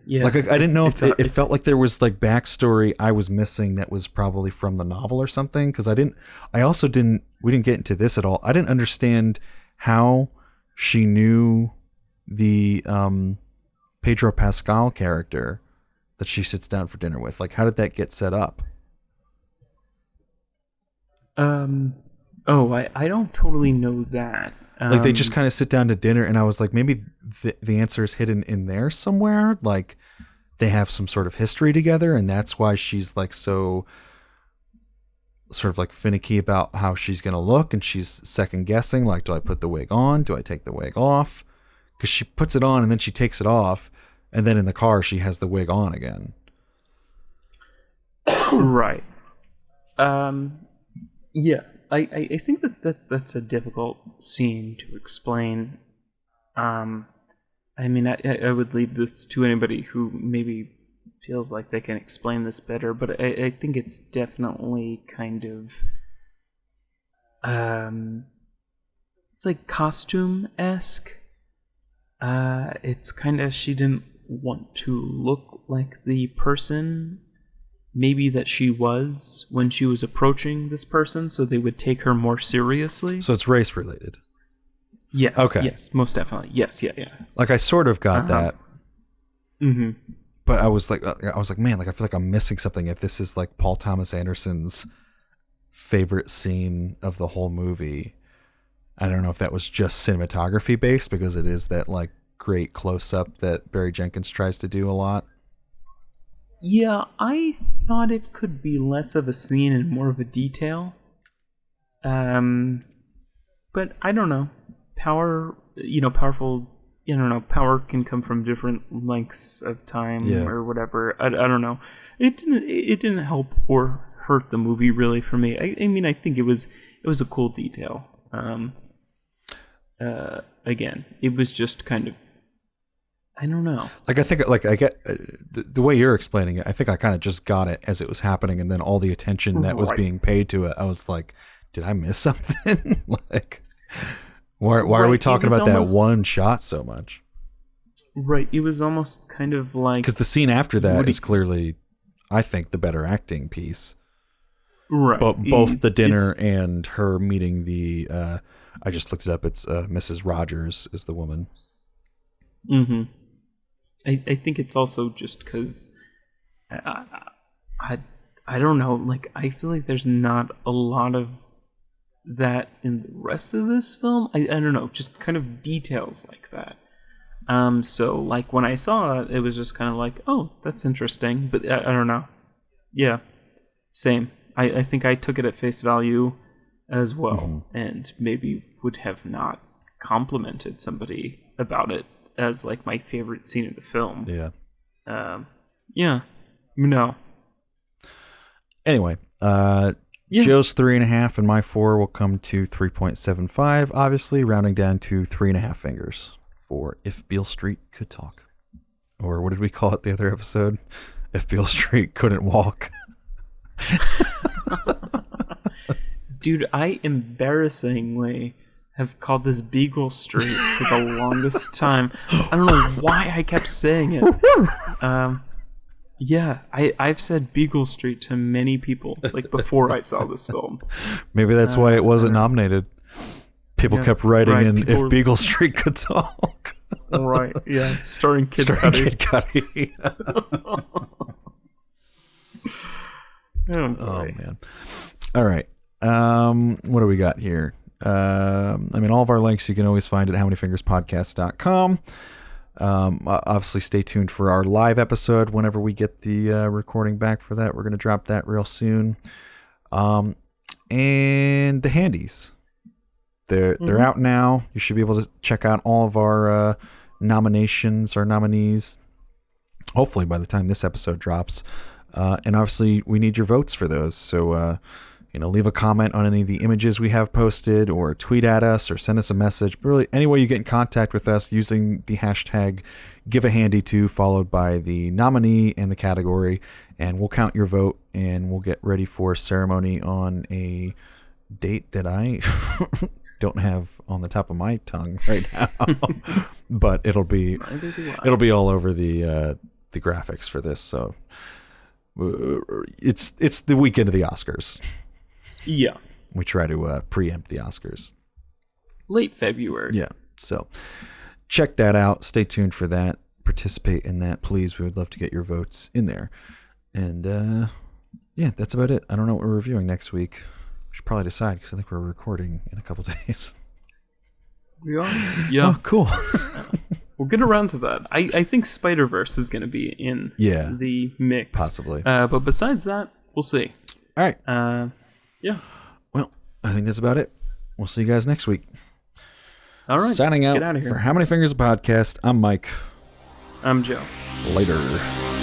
yeah. Like, I didn't know if it felt like there was like backstory I was missing that was probably from the novel or something. Because we didn't get into this at all. I didn't understand how she knew the Pedro Pascal character that she sits down for dinner with. Like, how did that get set up? I don't totally know that. Like, they just kind of sit down to dinner, and I was like, maybe the answer is hidden in there somewhere. Like, they have some sort of history together, and that's why she's like so sort of like finicky about how she's going to look, and she's second guessing, like, do I put the wig on? Do I take the wig off? Because she puts it on and then she takes it off, and then in the car she has the wig on again. Right. Yeah. I think that's a difficult scene to explain. I mean, I would leave this to anybody who maybe feels like they can explain this better, but I think it's definitely kind of it's like costume-esque. It's kind of, she didn't want to look like the person maybe that she was when she was approaching this person, so they would take her more seriously. So it's race related. Yes. Okay. Yes, most definitely. Yes. Yeah. Like, I sort of got that. Mm-hmm. But I was like, man, like, I feel like I'm missing something if this is like Paul Thomas Anderson's favorite scene of the whole movie. I don't know if that was just cinematography based, because it is that like great close up that Barry Jenkins tries to do a lot. Yeah, I thought it could be less of a scene and more of a detail. But I don't know. Power can come from different lengths of time or whatever. I don't know. It didn't help or hurt the movie really for me. I mean, I think it was a cool detail. Again, it was just kind of, I don't know. Like, I think, like, I get the way you're explaining it. I think I kind of just got it as it was happening, and then all the attention that was being paid to it, I was like, did I miss something? Like, why are we talking about that one shot so much? Right. It was almost kind of like, because the scene after that is clearly, I think, the better acting piece. Right. But both the dinner and her meeting the, I just looked it up. It's Mrs. Rogers is the woman. Mm-hmm. I think it's also just because I don't know, like, I feel like there's not a lot of that in the rest of this film. I don't know, just kind of details like that. So like when I saw it, it was just kind of like, oh, that's interesting, but I don't know. Yeah, same. I think I took it at face value as well, and maybe would have not complimented somebody about it as like my favorite scene of the film. Yeah. Yeah. No. Anyway, Joe's 3.5 and my 4 will come to 3.75, obviously, rounding down to 3.5 fingers for If Beale Street Could Talk. Or what did we call it the other episode? If Beale Street Couldn't Walk. Dude, I embarrassingly have called this Beagle Street for the longest time. I don't know why I kept saying it. Yeah, I've said Beagle Street to many people, like, before I saw this film. Maybe that's why it wasn't nominated. People kept writing in If Beagle Street Could Talk. Right, yeah, starring Kid Cudi. Oh, man. All right. What do we got here? I mean, all of our links you can always find at howmanyfingerspodcast.com. Obviously, stay tuned for our live episode whenever we get the recording back for that. We're going to drop that real soon. And the handies. They're out now. You should be able to check out all of our nominations, our nominees, hopefully by the time this episode drops. And obviously, we need your votes for those. So, leave a comment on any of the images we have posted, or tweet at us, or send us a message. But really, any way you get in contact with us using the hashtag #GiveAHandy2 followed by the nominee and the category, and we'll count your vote, and we'll get ready for ceremony on a date that I don't have on the top of my tongue right now, but it'll be all over the graphics for this. So it's the weekend of the Oscars. Yeah. We try to preempt the Oscars. Late February. Yeah. So check that out. Stay tuned for that. Participate in that, please. We would love to get your votes in there. And yeah, that's about it. I don't know what we're reviewing next week. We should probably decide, because I think we're recording in a couple days. We are? Yeah. Oh, cool. we'll get around to that. I think Spider-Verse is going to be in the mix. Possibly. But besides that, we'll see. All right. Yeah. Well, I think that's about it. We'll see you guys next week. All right. Signing let's out get out of here. for How Many Fingers a Podcast. I'm Mike. I'm Joe. Later.